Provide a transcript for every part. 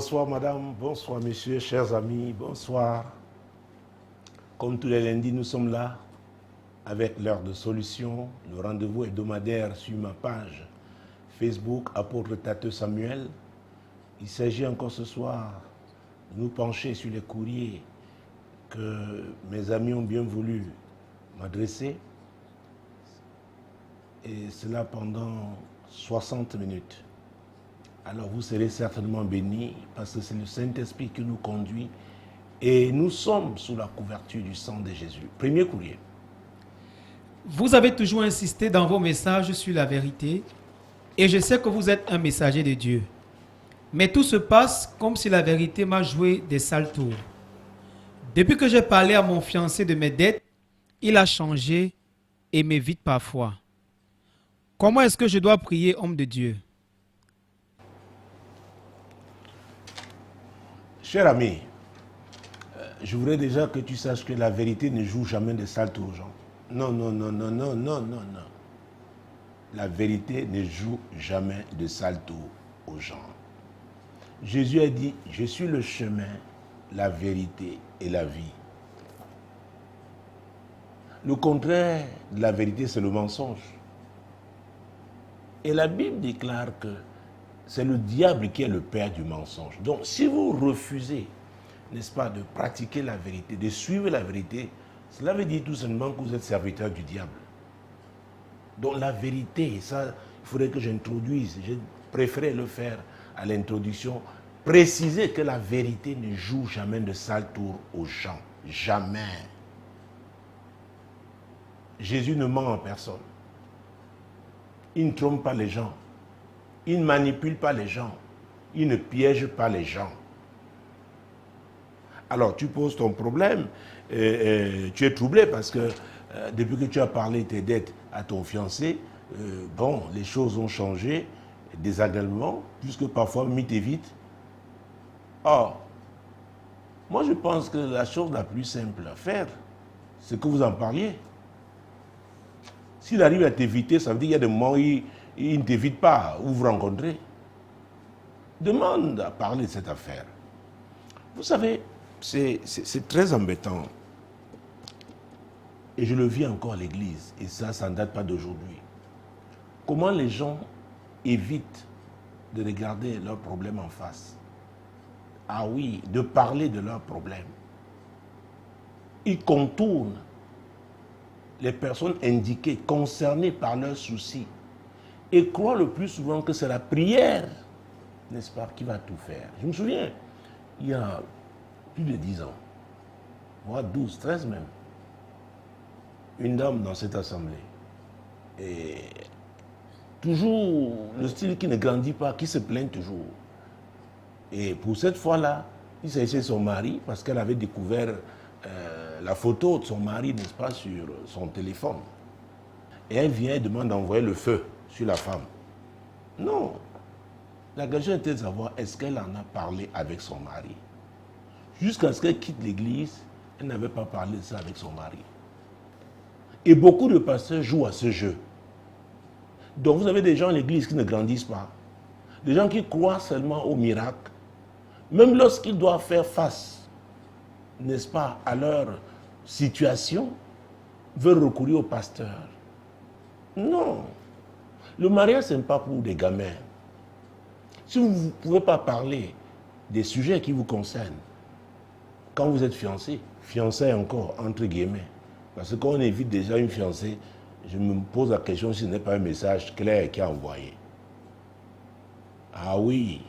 Bonsoir madame, bonsoir messieurs, chers amis, bonsoir. Comme tous les lundis, nous sommes là avec l'heure de solution, le rendez-vous hebdomadaire sur ma page Facebook, apôtre Tateux Samuel. Il s'agit encore ce soir de nous pencher sur les courriers que mes amis ont bien voulu m'adresser. Et cela pendant 60 minutes. Alors vous serez certainement bénis parce que c'est le Saint-Esprit qui nous conduit et nous sommes sous la couverture du sang de Jésus. Premier courrier. Vous avez toujours insisté dans vos messages sur la vérité et je sais que vous êtes un messager de Dieu. Mais tout se passe comme si la vérité m'a joué des sales tours. Depuis que j'ai parlé à mon fiancé de mes dettes, il a changé et m'évite parfois. Comment est-ce que je dois prier, homme de Dieu? Cher ami, je voudrais déjà que tu saches que la vérité ne joue jamais de sales tours aux gens. Non. La vérité ne joue jamais de sales tours aux gens. Jésus a dit, je suis le chemin, la vérité et la vie. Le contraire de la vérité, c'est le mensonge. Et la Bible déclare que c'est le diable qui est le père du mensonge. Donc, si vous refusez, n'est-ce pas, de pratiquer la vérité, de suivre la vérité, cela veut dire tout simplement que vous êtes serviteur du diable. Donc, la vérité, ça, il faudrait que j'introduise, je préférais le faire à l'introduction, préciser que la vérité ne joue jamais de sales tours aux gens. Jamais. Jésus ne ment en personne. Il ne trompe pas les gens. Il ne manipule pas les gens. Il ne piège pas les gens. Alors, tu poses ton problème. Tu es troublé parce que depuis que tu as parlé de tes dettes à ton fiancé, les choses ont changé désagréablement, puisque parfois, il t'évite. Or, moi, je pense que la chose la plus simple à faire, c'est que vous en parliez. S'il arrive à t'éviter, ça veut dire qu'il y a des moments où il ne t'évite pas, où vous rencontrez. Demande à parler de cette affaire. Vous savez, c'est très embêtant. Et je le vis encore à l'église, et ça ne date pas d'aujourd'hui. Comment les gens évitent de regarder leurs problèmes en face. Ah oui, de parler de leurs problèmes. Ils contournent les personnes indiquées, concernées par leurs soucis, et croient le plus souvent que c'est la prière, n'est-ce pas, qui va tout faire. Je me souviens, il y a plus de 10 ans, voire 12, 13 même, une dame dans cette assemblée, et toujours le style qui ne grandit pas, qui se plaint toujours. Et pour cette fois-là, il s'agissait de son mari, parce qu'elle avait découvert la photo de son mari, n'est-ce pas, sur son téléphone. Et elle vient et demande d'envoyer le feu sur la femme. Non. La question était de savoir, est-ce qu'elle en a parlé avec son mari? Jusqu'à ce qu'elle quitte l'église, elle n'avait pas parlé de ça avec son mari. Et beaucoup de pasteurs jouent à ce jeu. Donc vous avez des gens à l'église qui ne grandissent pas. Des gens qui croient seulement au miracle. Même lorsqu'ils doivent faire face, n'est-ce pas, à leur situation, veulent recourir au pasteur. Non. Le mariage, ce n'est pas pour des gamins. Si vous ne pouvez pas parler des sujets qui vous concernent, quand vous êtes fiancé, fiancé encore, entre guillemets, parce que quand on évite déjà une fiancée, je me pose la question si ce n'est pas un message clair qui a envoyé. Ah oui.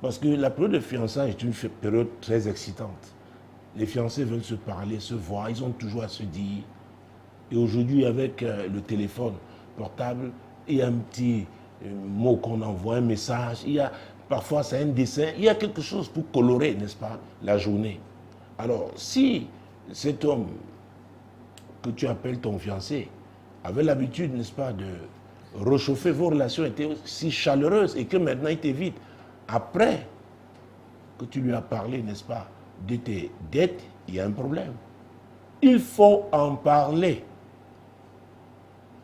Parce que la période de fiançailles est une période très excitante. Les fiancés veulent se parler, se voir, ils ont toujours à se dire. Et aujourd'hui, avec le téléphone portable, il y a un petit mot qu'on envoie, un message, il y a, parfois c'est un dessin, il y a quelque chose pour colorer, n'est-ce pas, la journée. Alors, si cet homme que tu appelles ton fiancé avait l'habitude, n'est-ce pas, de réchauffer vos relations, étaient si chaleureuses et que maintenant il t'évite, après que tu lui as parlé, n'est-ce pas, de tes dettes, il y a un problème. Il faut en parler.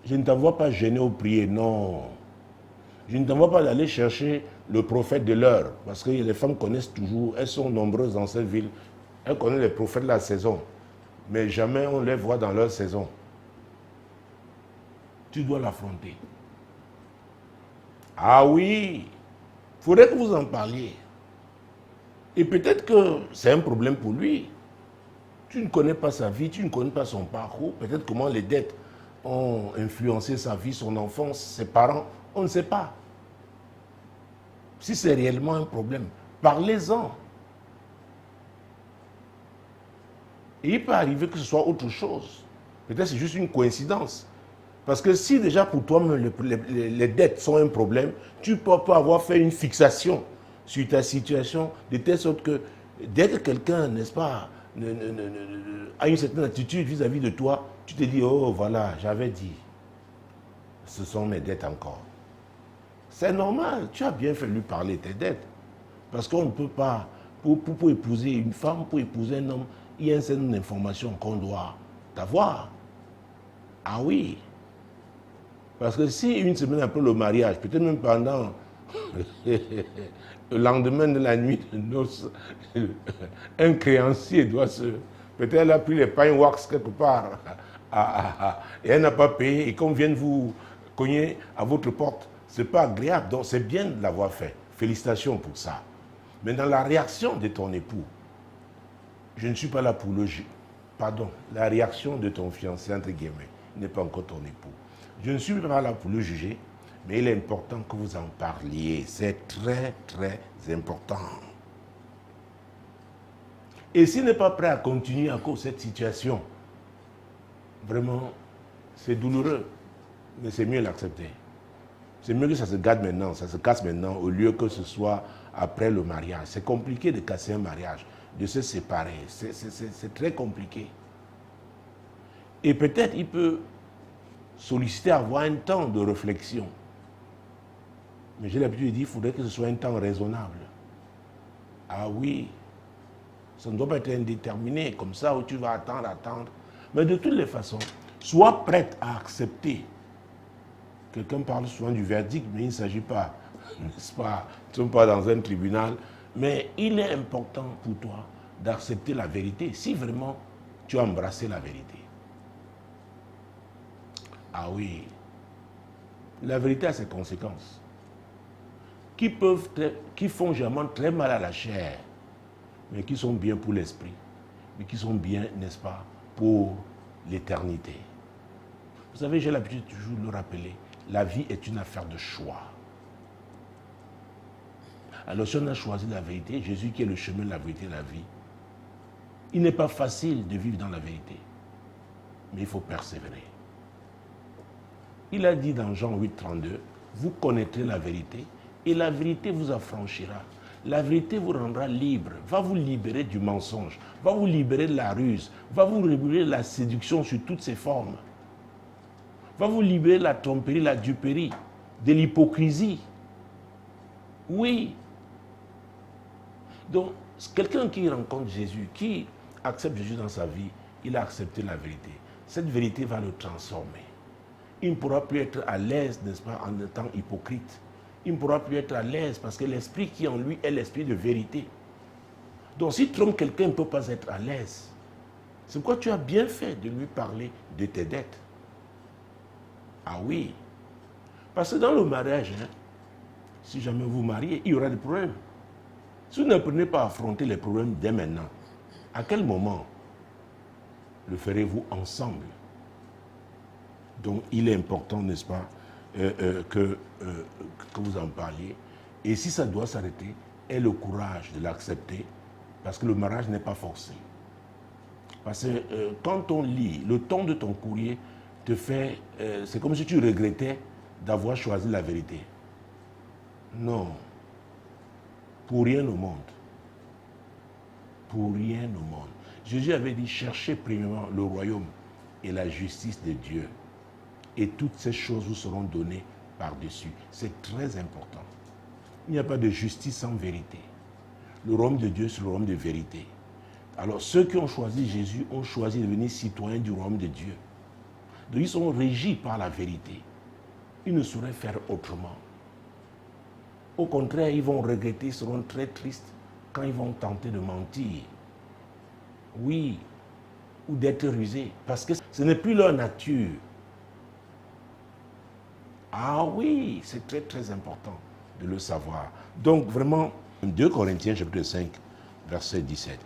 Je ne t'envoie pas gêner ou prier, non. Je ne t'envoie pas d'aller chercher le prophète de l'heure. Parce que les femmes connaissent toujours, elles sont nombreuses dans cette ville. Elles connaissent les prophètes de la saison. Mais jamais on les voit dans leur saison. Tu dois l'affronter. Ah oui, il faudrait que vous en parliez. Et peut-être que c'est un problème pour lui. Tu ne connais pas sa vie, tu ne connais pas son parcours. Peut-être comment les dettes ont influencé sa vie, son enfance, ses parents. On ne sait pas. Si c'est réellement un problème, parlez-en. Et il peut arriver que ce soit autre chose. Peut-être c'est juste une coïncidence. Parce que si déjà pour toi-même les dettes sont un problème, tu peux avoir fait une fixation sur ta situation de telle sorte que dès que quelqu'un, n'est-ce pas, a une certaine attitude vis-à-vis de toi, tu te dis, oh voilà, j'avais dit, ce sont mes dettes encore. C'est normal, tu as bien fait lui parler tes dettes. Parce qu'on ne peut pas, pour épouser une femme, pour épouser un homme, il y a une certaine information qu'on doit avoir. Ah oui. Parce que si une semaine après le mariage, peut-être même pendant le lendemain de la nuit de noces, un créancier doit se... Peut-être elle a pris les pains wax quelque part et elle n'a pas payé et qu'on vienne vous cogner à votre porte, ce n'est pas agréable. Donc c'est bien de l'avoir fait. Félicitations pour ça. Mais dans la réaction de ton époux, je ne suis pas là pour le juger. Pardon, la réaction de ton fiancé, entre guillemets, n'est pas encore ton époux. Je ne suis pas là pour le juger, mais il est important que vous en parliez. C'est très, très important. Et s'il n'est pas prêt à continuer à cause de cette situation, vraiment, c'est douloureux, mais c'est mieux l'accepter. C'est mieux que ça se gâte maintenant, ça se casse maintenant, au lieu que ce soit après le mariage. C'est compliqué de casser un mariage, de se séparer. C'est très compliqué. Et peut-être il peut solliciter avoir un temps de réflexion. Mais j'ai l'habitude de dire qu'il faudrait que ce soit un temps raisonnable. Ah oui, ça ne doit pas être indéterminé, comme ça, où tu vas attendre. Mais de toutes les façons, sois prête à accepter. Quelqu'un parle souvent du verdict, mais il ne s'agit pas, n'est-ce pas, nous ne sommes pas dans un tribunal, mais il est important pour toi d'accepter la vérité, si vraiment tu as embrassé la vérité. Ah oui, la vérité a ses conséquences, qui font généralement très mal à la chair, mais qui sont bien pour l'esprit, mais qui sont bien, n'est-ce pas, pour l'éternité. Vous savez, j'ai l'habitude de toujours le rappeler, la vie est une affaire de choix. Alors si on a choisi la vérité, Jésus qui est le chemin, la vérité et la vie, il n'est pas facile de vivre dans la vérité, mais il faut persévérer. Il a dit dans Jean 8, 32, vous connaîtrez la vérité et la vérité vous affranchira. La vérité vous rendra libre, va vous libérer du mensonge, va vous libérer de la ruse, va vous libérer de la séduction sous toutes ses formes, va vous libérer de la tromperie, la duperie, de l'hypocrisie. Oui. Donc, quelqu'un qui rencontre Jésus, qui accepte Jésus dans sa vie, il a accepté la vérité. Cette vérité va le transformer. Il ne pourra plus être à l'aise, n'est-ce pas, en étant hypocrite. Il ne pourra plus être à l'aise parce que l'esprit qui est en lui est l'esprit de vérité. Donc si trompe quelqu'un, il ne peut pas être à l'aise. C'est pourquoi tu as bien fait de lui parler de tes dettes. Ah oui. Parce que dans le mariage, si jamais vous mariez, il y aura des problèmes. Si vous n'apprenez pas à affronter les problèmes dès maintenant, à quel moment le ferez-vous ensemble? Donc il est important, n'est-ce pas, que vous en parliez. Et si ça doit s'arrêter, aie le courage de l'accepter, parce que le mariage n'est pas forcé. Parce que quand on lit, le ton de ton courrier te fait... c'est comme si tu regrettais d'avoir choisi la vérité. Non. Pour rien au monde. Pour rien au monde. Jésus avait dit, cherchez premièrement le royaume et la justice de Dieu. Et toutes ces choses vous seront données par-dessus. C'est très important. Il n'y a pas de justice sans vérité. Le royaume de Dieu, c'est le royaume de vérité. Alors, ceux qui ont choisi Jésus ont choisi de devenir citoyens du royaume de Dieu. Donc, ils sont régis par la vérité. Ils ne sauraient faire autrement. Au contraire, ils vont regretter, ils seront très tristes quand ils vont tenter de mentir. Oui, ou d'être rusés, parce que ce n'est plus leur nature. Ah oui, c'est très très important de le savoir. Donc vraiment, 2 Corinthiens chapitre 5, verset 17.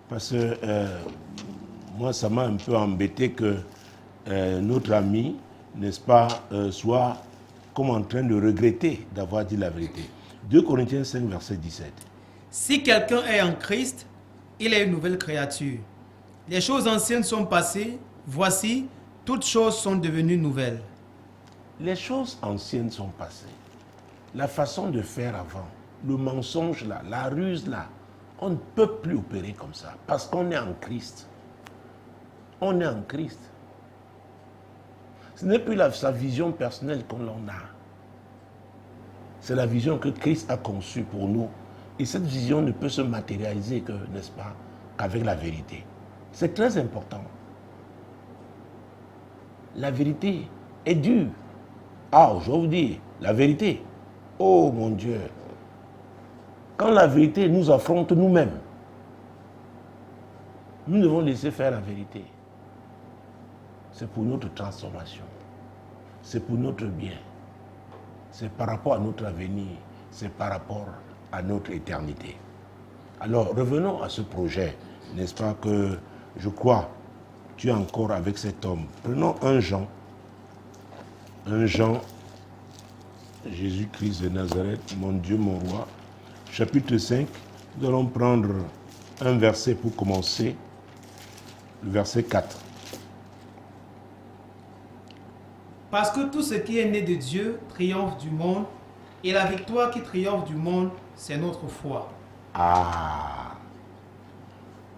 Parce que moi, ça m'a un peu embêté que notre ami, n'est-ce pas, soit comme en train de regretter d'avoir dit la vérité. 2 Corinthiens 5, verset 17. Si quelqu'un est en Christ, il est une nouvelle créature. Les choses anciennes sont passées, voici, toutes choses sont devenues nouvelles. Les choses anciennes sont passées. La façon de faire avant, le mensonge là, la ruse là, on ne peut plus opérer comme ça parce qu'on est en Christ. On est en Christ. Ce n'est plus sa vision personnelle qu'on en a. C'est la vision que Christ a conçue pour nous. Et cette vision ne peut se matérialiser que, n'est-ce pas, qu'avec la vérité. C'est très important. La vérité est dure. Ah, je vais vous dire, la vérité. Oh mon Dieu. Quand la vérité nous affronte nous-mêmes, nous devons laisser faire la vérité. C'est pour notre transformation. C'est pour notre bien. C'est par rapport à notre avenir. C'est par rapport à notre éternité. Alors, revenons à ce projet, n'est-ce pas, que je crois, tu es encore avec cet homme. Prenons un Jean, Jésus-Christ de Nazareth, mon Dieu, mon roi, chapitre 5, nous allons prendre un verset pour commencer, le verset 4. Parce que tout ce qui est né de Dieu triomphe du monde, et la victoire qui triomphe du monde, c'est notre foi. Ah,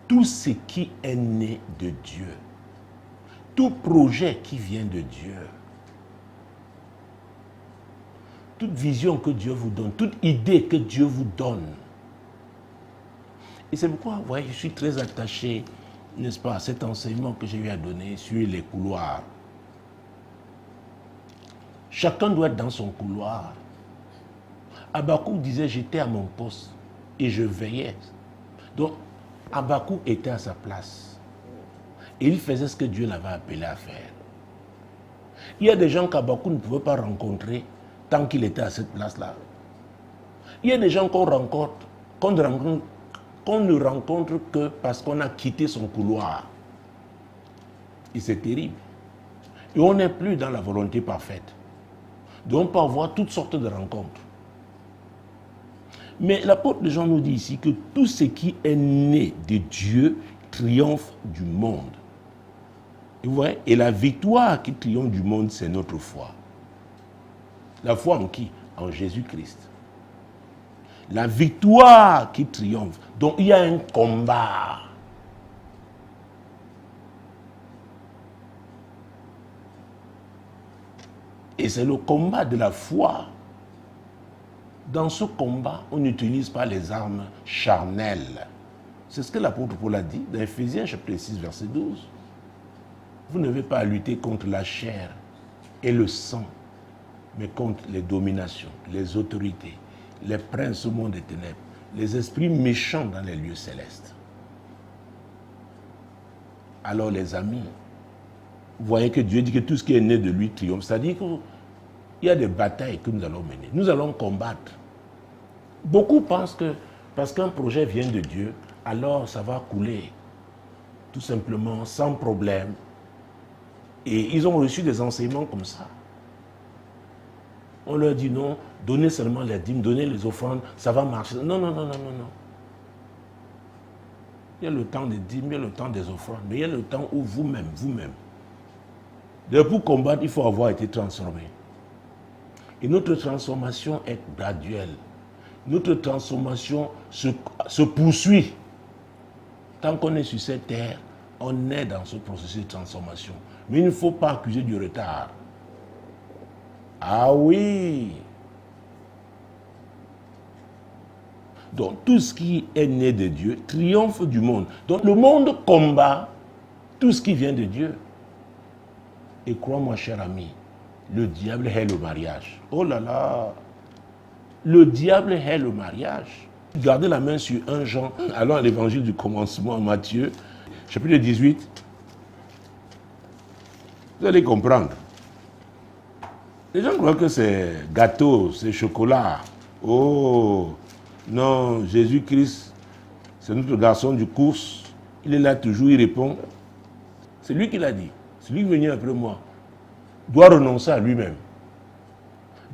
tout ce qui est né de Dieu, tout projet qui vient de Dieu, toute vision que Dieu vous donne, toute idée que Dieu vous donne. Et c'est pourquoi, vous voyez, je suis très attaché, n'est-ce pas, à cet enseignement que j'ai eu à donner sur les couloirs. Chacun doit être dans son couloir. Habakkuk disait, j'étais à mon poste et je veillais. Donc, Habakkuk était à sa place. Et il faisait ce que Dieu l'avait appelé à faire. Il y a des gens qu'Habakkuk ne pouvait pas rencontrer tant qu'il était à cette place-là. Il y a des gens qu'on rencontre, qu'on ne rencontre que parce qu'on a quitté son couloir. Et c'est terrible. Et on n'est plus dans la volonté parfaite. Donc on peut avoir toutes sortes de rencontres. Mais l'apôtre de Jean nous dit ici que tout ce qui est né de Dieu triomphe du monde. Et vous voyez, et la victoire qui triomphe du monde, c'est notre foi. La foi en qui? En Jésus-Christ. La victoire qui triomphe. Donc il y a un combat. Et c'est le combat de la foi. Dans ce combat, on n'utilise pas les armes charnelles. C'est ce que l'apôtre Paul a dit dans Ephésiens chapitre 6, verset 12. Vous n'avez pas à lutter contre la chair et le sang, mais contre les dominations, les autorités, les princes au monde des ténèbres, les esprits méchants dans les lieux célestes. Alors les amis, vous voyez que Dieu dit que tout ce qui est né de lui triomphe. C'est-à-dire qu'il y a des batailles que nous allons mener. Nous allons combattre. Beaucoup pensent que parce qu'un projet vient de Dieu, alors ça va couler. Tout simplement, sans problème. Et ils ont reçu des enseignements comme ça. On leur dit non, donnez seulement les dîmes, donnez les offrandes, ça va marcher. Non, non, non, non, non, non. Il y a le temps des dîmes, il y a le temps des offrandes, mais il y a le temps où vous-même, pour combattre, il faut avoir été transformé. Et notre transformation est graduelle. Notre transformation se poursuit. Tant qu'on est sur cette terre, on est dans ce processus de transformation. Mais il ne faut pas accuser du retard. Ah oui! Donc tout ce qui est né de Dieu triomphe du monde. Donc le monde combat tout ce qui vient de Dieu. Et crois-moi, cher ami, le diable est le mariage. Oh là là! Le diable hait le mariage. Gardez la main sur 1 Jean. Allons à l'évangile du commencement, Matthieu, chapitre 18. Vous allez comprendre. Les gens croient que c'est gâteau, c'est chocolat. Oh, non, Jésus-Christ, c'est notre garçon du course. Il est là toujours, il répond. C'est lui qui l'a dit. C'est lui qui vient après moi. Doit renoncer à lui-même.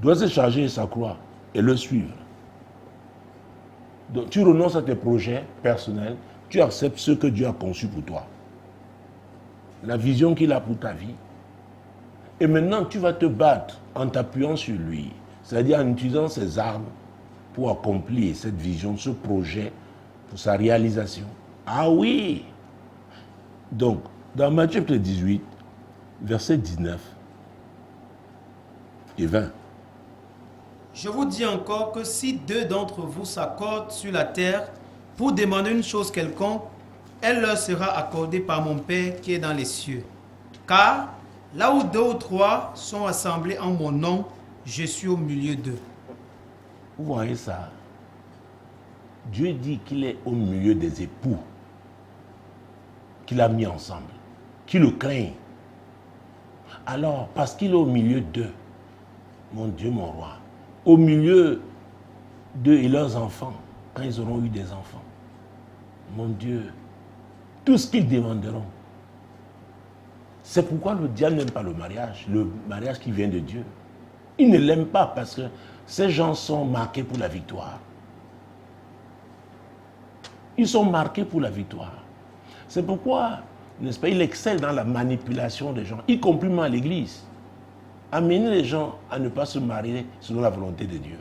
Doit se charger de sa croix et le suivre. Donc tu renonces à tes projets personnels, tu acceptes ce que Dieu a conçu pour toi. La vision qu'il a pour ta vie. Et maintenant, tu vas te battre en t'appuyant sur lui. C'est-à-dire en utilisant ses armes pour accomplir cette vision, ce projet, pour sa réalisation. Ah oui! Donc, dans Matthieu 18, versets 19 et 20. Je vous dis encore que si 2 d'entre vous s'accordent sur la terre pour demander une chose quelconque, elle leur sera accordée par mon Père qui est dans les cieux. Car là où 2 ou 3 sont assemblés en mon nom, je suis au milieu d'eux. Vous voyez ça? Dieu dit qu'il est au milieu des époux qu'il a mis ensemble, qui le craignent. Alors, parce qu'il est au milieu d'eux, mon Dieu, mon roi, au milieu d'eux et leurs enfants, quand ils auront eu des enfants, mon Dieu, tout ce qu'ils demanderont. C'est pourquoi le diable n'aime pas le mariage qui vient de Dieu. Il ne l'aime pas parce que ces gens sont marqués pour la victoire. Ils sont marqués pour la victoire. C'est pourquoi, n'est-ce pas, il excelle dans la manipulation des gens, y compris à l'église. Amener les gens à ne pas se marier selon la volonté de Dieu.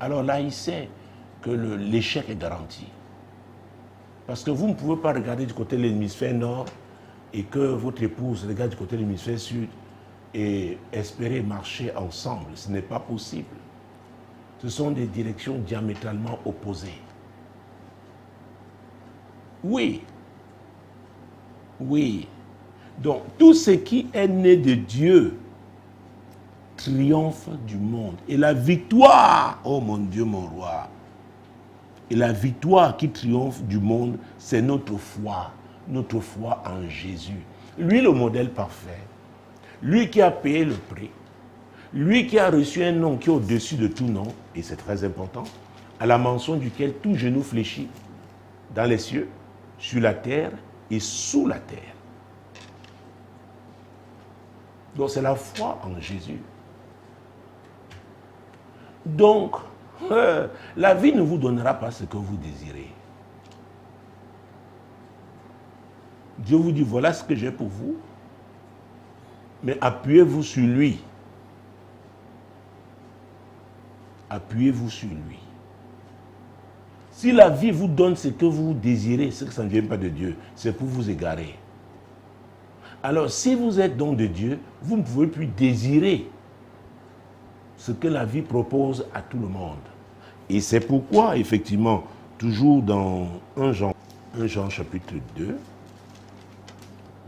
Alors là, il sait que l'échec est garanti. Parce que vous ne pouvez pas regarder du côté de l'hémisphère nord et que votre épouse regarde du côté de l'hémisphère sud et espérer marcher ensemble. Ce n'est pas possible. Ce sont des directions diamétralement opposées. Oui. Oui. Donc, tout ce qui est né de Dieu triomphe du monde. Et la victoire, oh mon Dieu, mon roi, et la victoire qui triomphe du monde, c'est notre foi en Jésus. Lui, le modèle parfait. Lui qui a payé le prix. Lui qui a reçu un nom qui est au-dessus de tout nom, et c'est très important, à la mention duquel tout genou fléchit, dans les cieux, sur la terre et sous la terre. Donc c'est la foi en Jésus. Donc, la vie ne vous donnera pas ce que vous désirez. Dieu vous dit, voilà ce que j'ai pour vous, mais appuyez-vous sur lui. Appuyez-vous sur lui. Si la vie vous donne ce que vous désirez, c'est que ça ne vient pas de Dieu, c'est pour vous égarer. Alors, si vous êtes don de Dieu, vous ne pouvez plus désirer ce que la vie propose à tout le monde. Et c'est pourquoi, effectivement, toujours dans 1 Jean chapitre 2,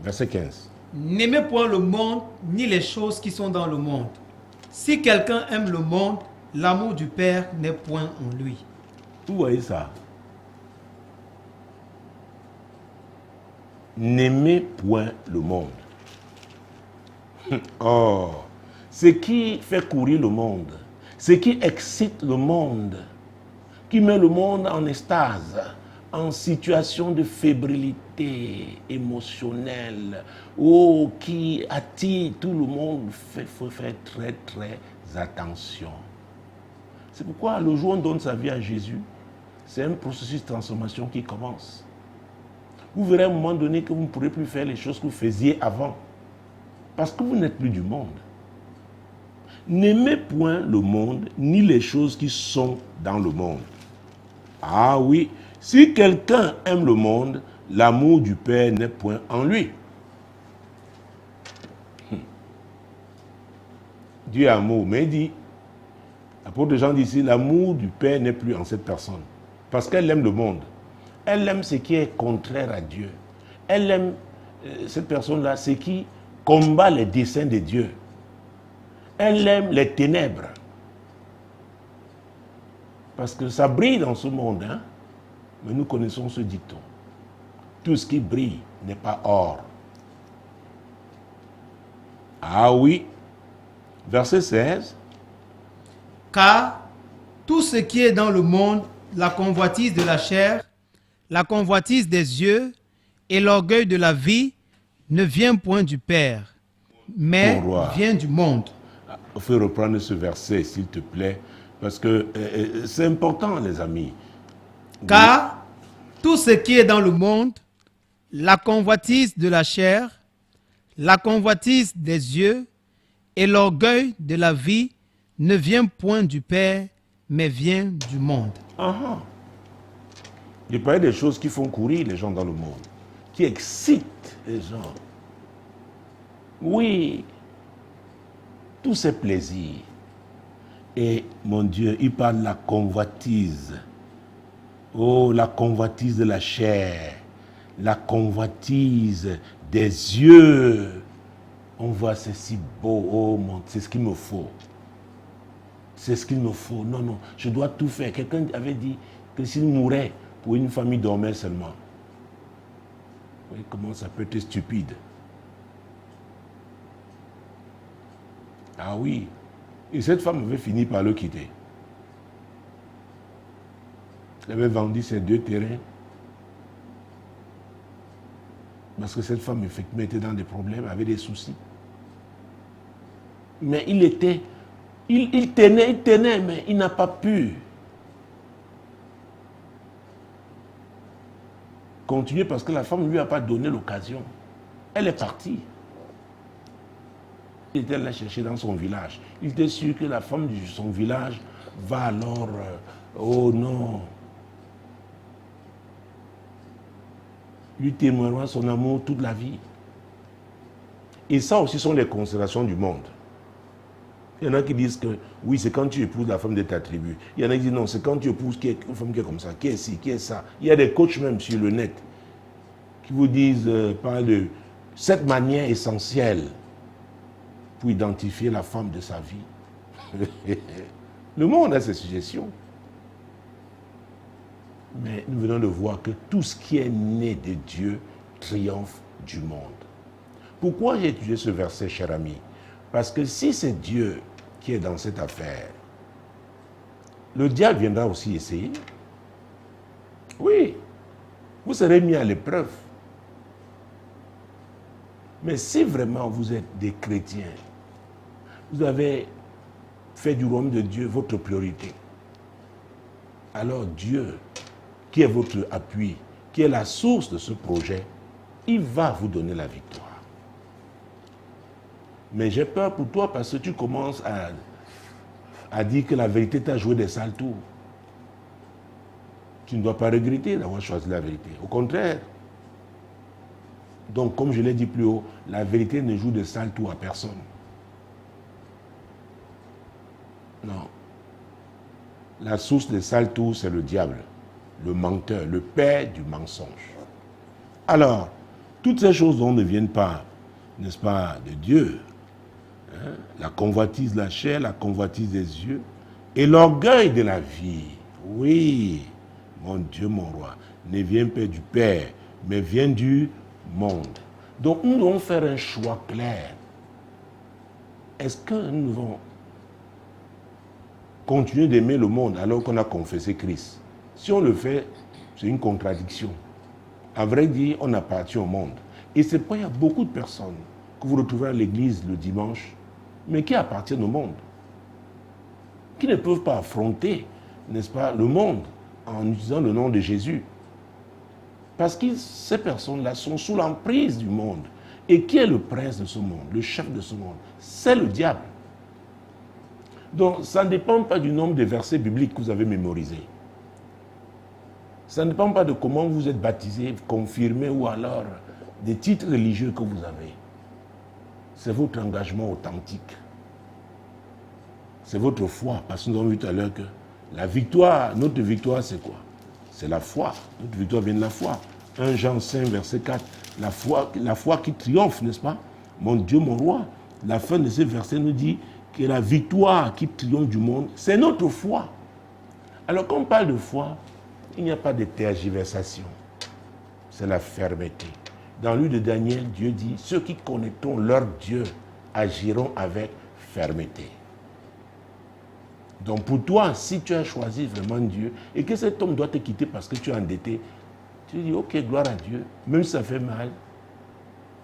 verset 15. N'aimez point le monde, ni les choses qui sont dans le monde. Si quelqu'un aime le monde, l'amour du Père n'est point en lui. Vous voyez ça? N'aimez point le monde. Oh, ce qui fait courir le monde, ce qui excite le monde, qui met le monde en extase, en situation de fébrilité émotionnelle, oh, qui attire tout le monde, il faut faire très très attention. C'est pourquoi le jour où on donne sa vie à Jésus, c'est un processus de transformation qui commence. Vous verrez à un moment donné que vous ne pourrez plus faire les choses que vous faisiez avant. Parce que vous n'êtes plus du monde. N'aimez point le monde, ni les choses qui sont dans le monde. Ah oui, si quelqu'un aime le monde, l'amour du Père n'est point en lui. Dieu est amour, mais il dit, l'apôtre Jean dit ici, l'amour du Père n'est plus en cette personne. Parce qu'elle aime le monde. Elle aime ce qui est contraire à Dieu. Elle aime, cette personne-là, ce qui combat les desseins de Dieu. Elle aime les ténèbres. Parce que ça brille dans ce monde, hein? Mais nous connaissons ce dicton. Tout ce qui brille n'est pas or. Ah oui. Verset 16. Car tout ce qui est dans le monde, la convoitise de la chair, la convoitise des yeux et l'orgueil de la vie, ne vient point du Père, mais Mon roi. vient du monde. Il faut reprendre ce verset, s'il te plaît, parce que c'est important, les amis. Car tout ce qui est dans le monde, la convoitise de la chair, la convoitise des yeux et l'orgueil de la vie ne vient point du Père, mais vient du monde. Uh-huh. Je parlais des choses qui font courir les gens dans le monde, qui excitent les gens. Oui, tous ces plaisirs. Et mon Dieu, il parle de la convoitise. Oh, la convoitise de la chair, la convoitise des yeux. On voit, c'est si beau. Oh mon, c'est ce qu'il me faut. C'est ce qu'il me faut. Non, non, je dois tout faire. Quelqu'un avait dit que s'il mourait pour une famille dormait seulement. Oui, comment ça peut être stupide? Ah oui. Et cette femme avait fini par le quitter. Elle avait vendu ses 2 terrains. Parce que cette femme, effectivement, était dans des problèmes, avait des soucis. Mais il tenait, mais il n'a pas pu continuer parce que la femme ne lui a pas donné l'occasion. Elle est partie. Il était allé la chercher dans son village. Il était sûr que la femme de son village va alors... oh non. Lui témoignera son amour toute la vie. Et ça aussi sont les considérations du monde. Il y en a qui disent que oui, c'est quand tu épouses la femme de ta tribu. Il y en a qui disent non, c'est quand tu épouses une femme qui est comme ça, qui est ci, qui est ça. Il y a des coachs même sur le net qui vous disent, parlent de cette manière essentielle pour identifier la femme de sa vie. Le monde a ses suggestions. Mais nous venons de voir que tout ce qui est né de Dieu triomphe du monde. Pourquoi j'ai étudié ce verset, cher ami? Parce que si c'est Dieu qui est dans cette affaire, le diable viendra aussi essayer. Oui, vous serez mis à l'épreuve. Mais si vraiment vous êtes des chrétiens, vous avez fait du royaume de Dieu votre priorité, alors Dieu, qui est votre appui, qui est la source de ce projet, il va vous donner la victoire. Mais j'ai peur pour toi parce que tu commences à dire que la vérité t'a joué des sales tours. Tu ne dois pas regretter d'avoir choisi la vérité. Au contraire. Donc, comme je l'ai dit plus haut, la vérité ne joue de sales tours à personne. Non. La source des sales tours, c'est le diable, le menteur, le père du mensonge. Alors, toutes ces choses dont ne viennent pas, n'est-ce pas, de Dieu, hein, la convoitise de la chair, la convoitise des yeux, et l'orgueil de la vie, oui, mon Dieu, mon roi, ne vient pas du Père, mais vient du monde. Donc, nous devons faire un choix clair. Est-ce que nous devons continuer d'aimer le monde alors qu'on a confessé Christ? Si on le fait, c'est une contradiction. À vrai dire, on appartient au monde. Et c'est pourquoi il y a beaucoup de personnes que vous retrouvez à l'église le dimanche, mais qui appartiennent au monde, qui ne peuvent pas affronter, n'est-ce pas, le monde en utilisant le nom de Jésus. Parce que ces personnes-là sont sous l'emprise du monde. Et qui est le prince de ce monde, le chef de ce monde? C'est le diable. Donc, ça ne dépend pas du nombre de versets bibliques que vous avez mémorisés. Ça ne dépend pas de comment vous êtes baptisé, confirmé ou alors des titres religieux que vous avez. C'est votre engagement authentique. C'est votre foi. Parce que nous avons vu tout à l'heure que la victoire, notre victoire, c'est quoi? C'est la foi. Notre victoire vient de la foi. 1 Jean 5, verset 4. La foi qui triomphe, n'est-ce pas? Mon Dieu, mon roi. La fin de ce verset nous dit que la victoire qui triomphe du monde, c'est notre foi. Alors, quand on parle de foi, il n'y a pas de tergiversation. C'est la fermeté. Dans le livre de Daniel, Dieu dit, ceux qui connaîtront leur Dieu agiront avec fermeté. Donc pour toi, si tu as choisi vraiment Dieu et que cet homme doit te quitter parce que tu es endetté, tu dis, ok, gloire à Dieu, même si ça fait mal,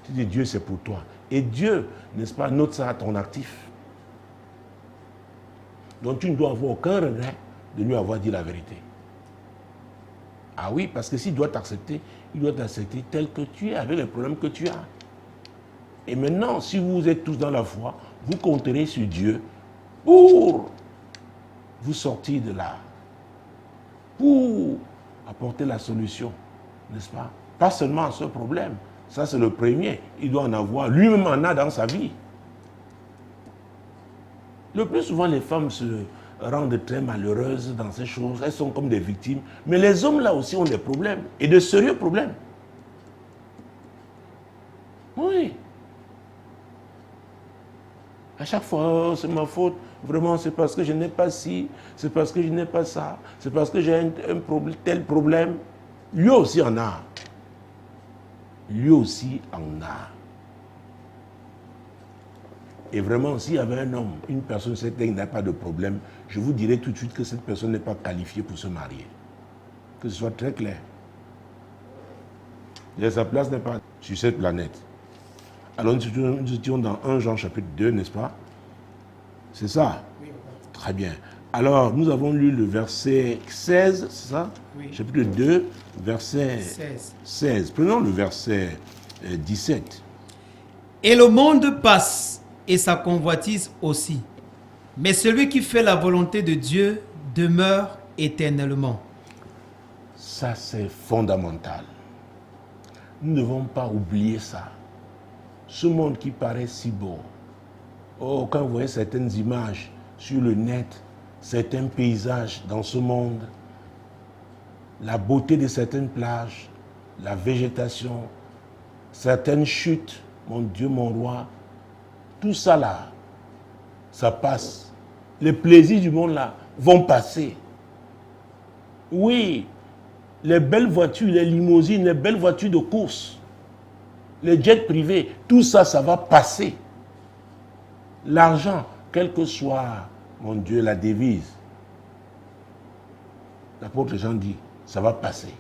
tu dis, Dieu c'est pour toi. Et Dieu, n'est-ce pas, note ça à ton actif. Donc tu ne dois avoir aucun regret de lui avoir dit la vérité. Ah oui, parce que s'il doit t'accepter, il doit t'accepter tel que tu es, avec les problèmes que tu as. Et maintenant, si vous êtes tous dans la foi, vous compterez sur Dieu pour vous sortir de là, pour apporter la solution, n'est-ce pas? Pas seulement à ce problème, ça c'est le premier, il doit en avoir, lui-même en a dans sa vie. Le plus souvent, les femmes se rendent très malheureuses dans ces choses, elles sont comme des victimes, mais les hommes là aussi ont des problèmes, et de sérieux problèmes. Oui. À chaque fois, oh, c'est ma faute, vraiment c'est parce que je n'ai pas ci, c'est parce que je n'ai pas ça, c'est parce que j'ai un problème, tel problème. Lui aussi en a. Lui aussi en a. Et vraiment, s'il y avait un homme, une personne certaine qui n'a pas de problème, je vous dirais tout de suite que cette personne n'est pas qualifiée pour se marier. Que ce soit très clair. Et sa place n'est pas sur cette planète. Alors nous étions dans 1 Jean chapitre 2, n'est-ce pas? C'est ça? Oui. Très bien. Alors, nous avons lu le verset 16, c'est ça? Oui. Chapitre 2, verset 16. Prenons le verset 17. Et le monde passe, et sa convoitise aussi. Mais celui qui fait la volonté de Dieu demeure éternellement. Ça, c'est fondamental. Nous ne devons pas oublier ça. Ce monde qui paraît si beau. Oh, quand vous voyez certaines images sur le net, certains paysages dans ce monde, la beauté de certaines plages, la végétation, certaines chutes, mon Dieu, mon roi, tout ça là, ça passe. Les plaisirs du monde là vont passer. Oui, les belles voitures, les limousines, les belles voitures de course, les jets privés, tout ça, ça va passer. L'argent, quelle que soit, mon Dieu, la devise, l'apôtre Jean dit, ça va passer.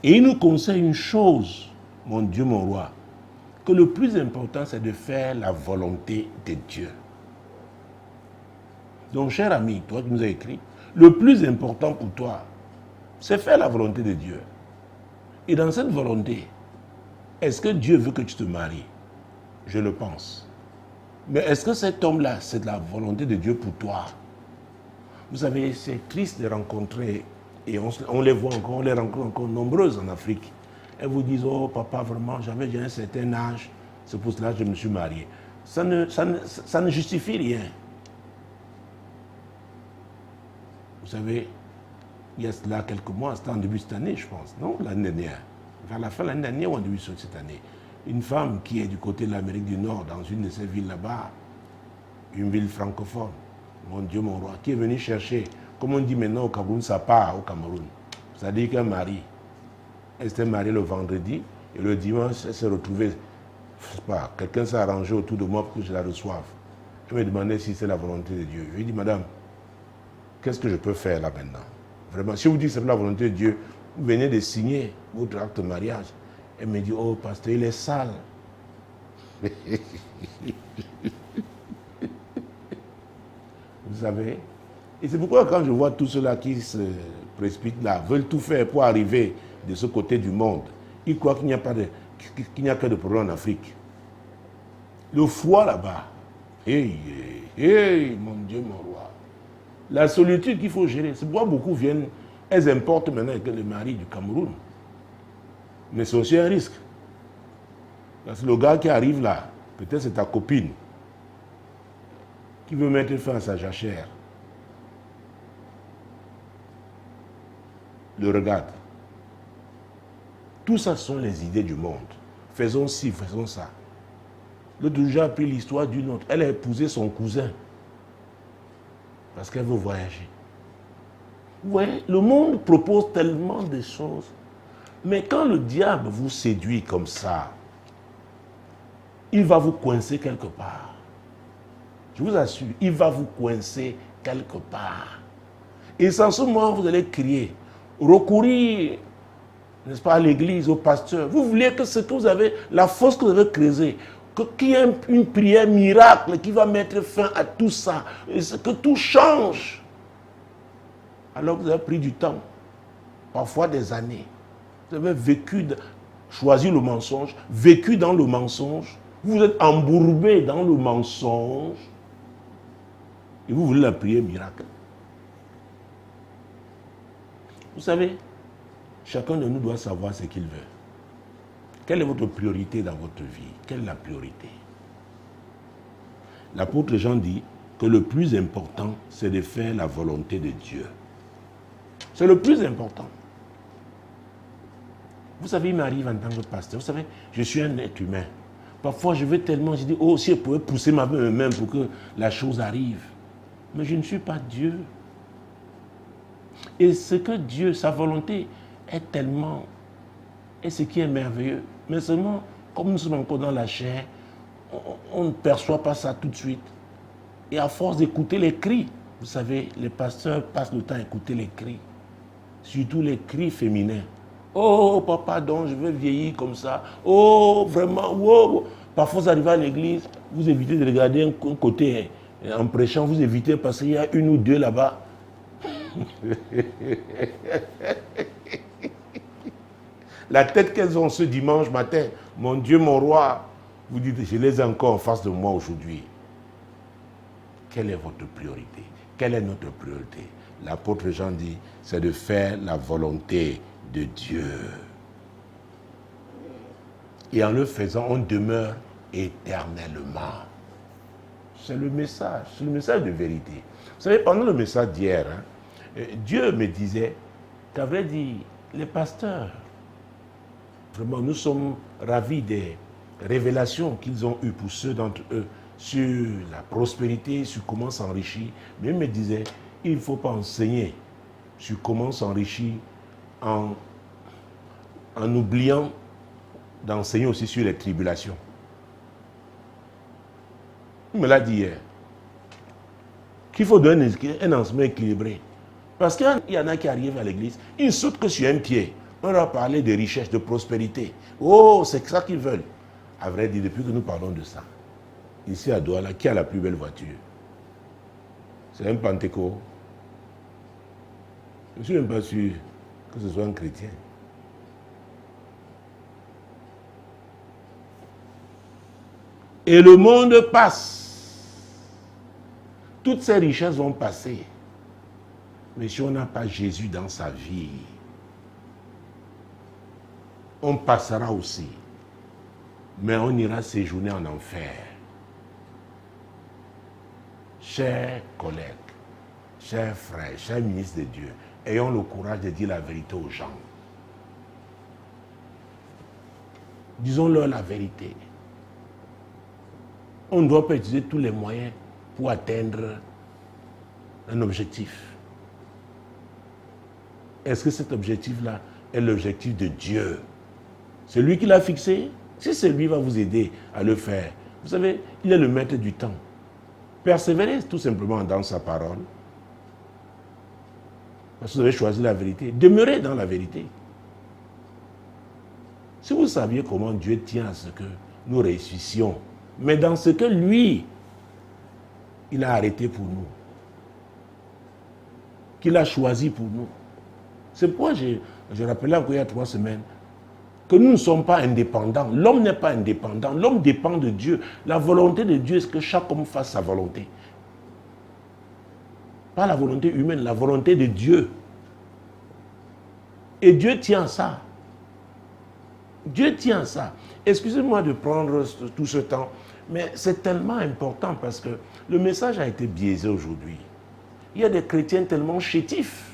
Et il nous conseille une chose, mon Dieu, mon roi, que le plus important, c'est de faire la volonté de Dieu. Donc, cher ami, toi qui nous as écrit, le plus important pour toi, c'est faire la volonté de Dieu. Et dans cette volonté, est-ce que Dieu veut que tu te maries? Je le pense. Mais est-ce que cet homme-là, c'est de la volonté de Dieu pour toi? Vous savez, c'est triste de rencontrer, et on les voit encore, on les rencontre encore nombreuses en Afrique. Elles vous disent, oh papa, vraiment, j'ai un certain âge, c'est pour cela que je me suis marié. Ça ne justifie rien. Vous savez, il y a cela quelques mois, c'était en début de cette année, je pense, non? L'année dernière. Vers la fin de l'année dernière ou en début de cette année. Une femme qui est du côté de l'Amérique du Nord, dans une de ces villes là-bas, une ville francophone, mon Dieu, mon roi, qui est venue chercher, comme on dit maintenant au Cameroun, ça part au Cameroun. C'est-à-dire qu'un mari, elle s'était mariée le vendredi, et le dimanche, elle s'est retrouvée, je sais pas, quelqu'un s'est arrangé autour de moi pour que je la reçoive. Je me demandais si c'est la volonté de Dieu. Je lui ai dit, madame, qu'est-ce que je peux faire là maintenant? Vraiment, si vous dites que c'est la volonté de Dieu, vous venez de signer votre acte de mariage. Elle me dit, oh pasteur, il est sale. Vous savez? Et c'est pourquoi quand je vois tous ceux-là qui se précipitent là, veulent tout faire pour arriver de ce côté du monde, ils croient qu'il n'y a pas de, qu'il n'y a que de problème en Afrique. Le froid là-bas, mon Dieu, mon roi. La solitude qu'il faut gérer, c'est pourquoi beaucoup viennent, elles importent maintenant avec le mari du Cameroun. Mais c'est aussi un risque. Parce que le gars qui arrive là, peut-être c'est ta copine, qui veut mettre fin à sa jachère. Le regarde. Tout ça sont les idées du monde. Faisons ci, faisons ça. L'autre jour, j'ai appris l'histoire d'une autre. Elle a épousé son cousin. Parce qu'elle veut voyager. Ouais, le monde propose tellement de choses. Mais quand le diable vous séduit comme ça, il va vous coincer quelque part. Je vous assure, il va vous coincer quelque part. Et sans ce moment, vous allez crier, recourir, n'est-ce pas, à l'église, au pasteur. Vous voulez que ce que vous avez, la force que vous avez creusée, qu'il y ait une prière miracle qui va mettre fin à tout ça, et que tout change. Alors que vous avez pris du temps, parfois des années. Vous avez vécu, choisi le mensonge, vécu dans le mensonge, vous êtes embourbé dans le mensonge, et vous voulez la prière miracle. Vous savez, chacun de nous doit savoir ce qu'il veut. Quelle est votre priorité dans votre vie? Quelle est la priorité? L'apôtre Jean dit que le plus important, c'est de faire la volonté de Dieu. C'est le plus important. Vous savez, il m'arrive en tant que pasteur, vous savez, je suis un être humain. Parfois, je veux tellement, je dis, oh, si je pouvais pousser ma main pour que la chose arrive. Mais je ne suis pas Dieu. Et ce que Dieu, sa volonté, est tellement, et ce qui est merveilleux. Mais seulement, comme nous sommes encore dans la chair, on ne perçoit pas ça tout de suite. Et à force d'écouter les cris, vous savez, les pasteurs passent le temps à écouter les cris. Surtout les cris féminins. Oh, papa, donc je veux vieillir comme ça. Oh, vraiment, wow. Parfois, vous arrivez à l'église, vous évitez de regarder un côté en prêchant, vous évitez parce qu'il y a une ou deux là-bas. La tête qu'elles ont ce dimanche matin, mon Dieu, mon roi, vous dites, je les ai encore en face de moi aujourd'hui. Quelle est votre priorité? Quelle est notre priorité? L'apôtre Jean dit, c'est de faire la volonté de Dieu. Et en le faisant, on demeure éternellement. C'est le message de vérité. Vous savez, pendant le message d'hier, Dieu me disait, qu'à vrai dire, les pasteurs, vraiment, nous sommes ravis des révélations qu'ils ont eues pour ceux d'entre eux sur la prospérité, sur comment s'enrichir. Mais il me disait, il ne faut pas enseigner sur comment s'enrichir en oubliant d'enseigner aussi sur les tribulations. Il me l'a dit hier. Qu'il faut donner un enseignement équilibré. Parce qu'il y en a qui arrivent à l'église, ils ne sautent que sur un pied. On leur parler de richesse, de prospérité. Oh, c'est ça qu'ils veulent. À vrai dire, depuis que nous parlons de ça, ici à Douala, qui a la plus belle voiture? C'est un Pentecôte. Je ne suis même pas sûr que ce soit un chrétien. Et le monde passe. Toutes ces richesses vont passer. Mais si on n'a pas Jésus dans sa vie, on passera aussi. Mais on ira séjourner en enfer. Chers collègues, chers frères, chers ministres de Dieu, ayons le courage de dire la vérité aux gens. Disons-leur la vérité. On ne doit pas utiliser tous les moyens pour atteindre un objectif. Est-ce que cet objectif-là est l'objectif de Dieu? C'est lui qui l'a fixé. Si c'est lui qui va vous aider à le faire, vous savez, il est le maître du temps. Persévérez tout simplement dans sa parole. Parce que vous avez choisi la vérité. Demeurez dans la vérité. Si vous saviez comment Dieu tient à ce que nous réussissions, mais dans ce que lui, il a arrêté pour nous, qu'il a choisi pour nous. C'est pourquoi je rappelais encore il y a 3 semaines que nous ne sommes pas indépendants. L'homme n'est pas indépendant. L'homme dépend de Dieu. La volonté de Dieu, c'est que chaque homme fasse sa volonté. Pas la volonté humaine, la volonté de Dieu. Et Dieu tient à ça. Dieu tient à ça. Excusez-moi de prendre tout ce temps, mais c'est tellement important parce que le message a été biaisé aujourd'hui. Il y a des chrétiens tellement chétifs.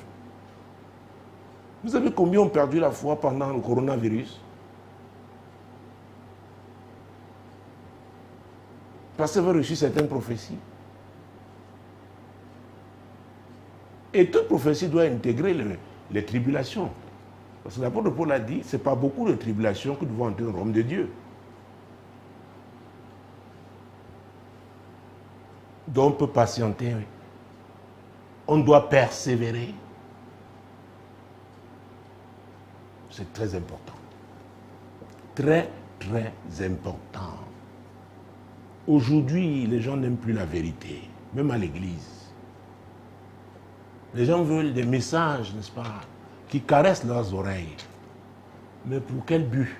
Vous savez combien ont perdu la foi pendant le coronavirus? Parce qu'ils avaient reçu certaines prophéties. Et toute prophétie doit intégrer les tribulations. Parce que l'apôtre Paul a dit, ce n'est pas beaucoup de tribulations que nous devons entrer dans le royaume de Dieu. Donc on peut patienter. On doit persévérer. C'est très important. Très, très important. Aujourd'hui, les gens n'aiment plus la vérité, même à l'église. Les gens veulent des messages, n'est-ce pas, qui caressent leurs oreilles. Mais pour quel but?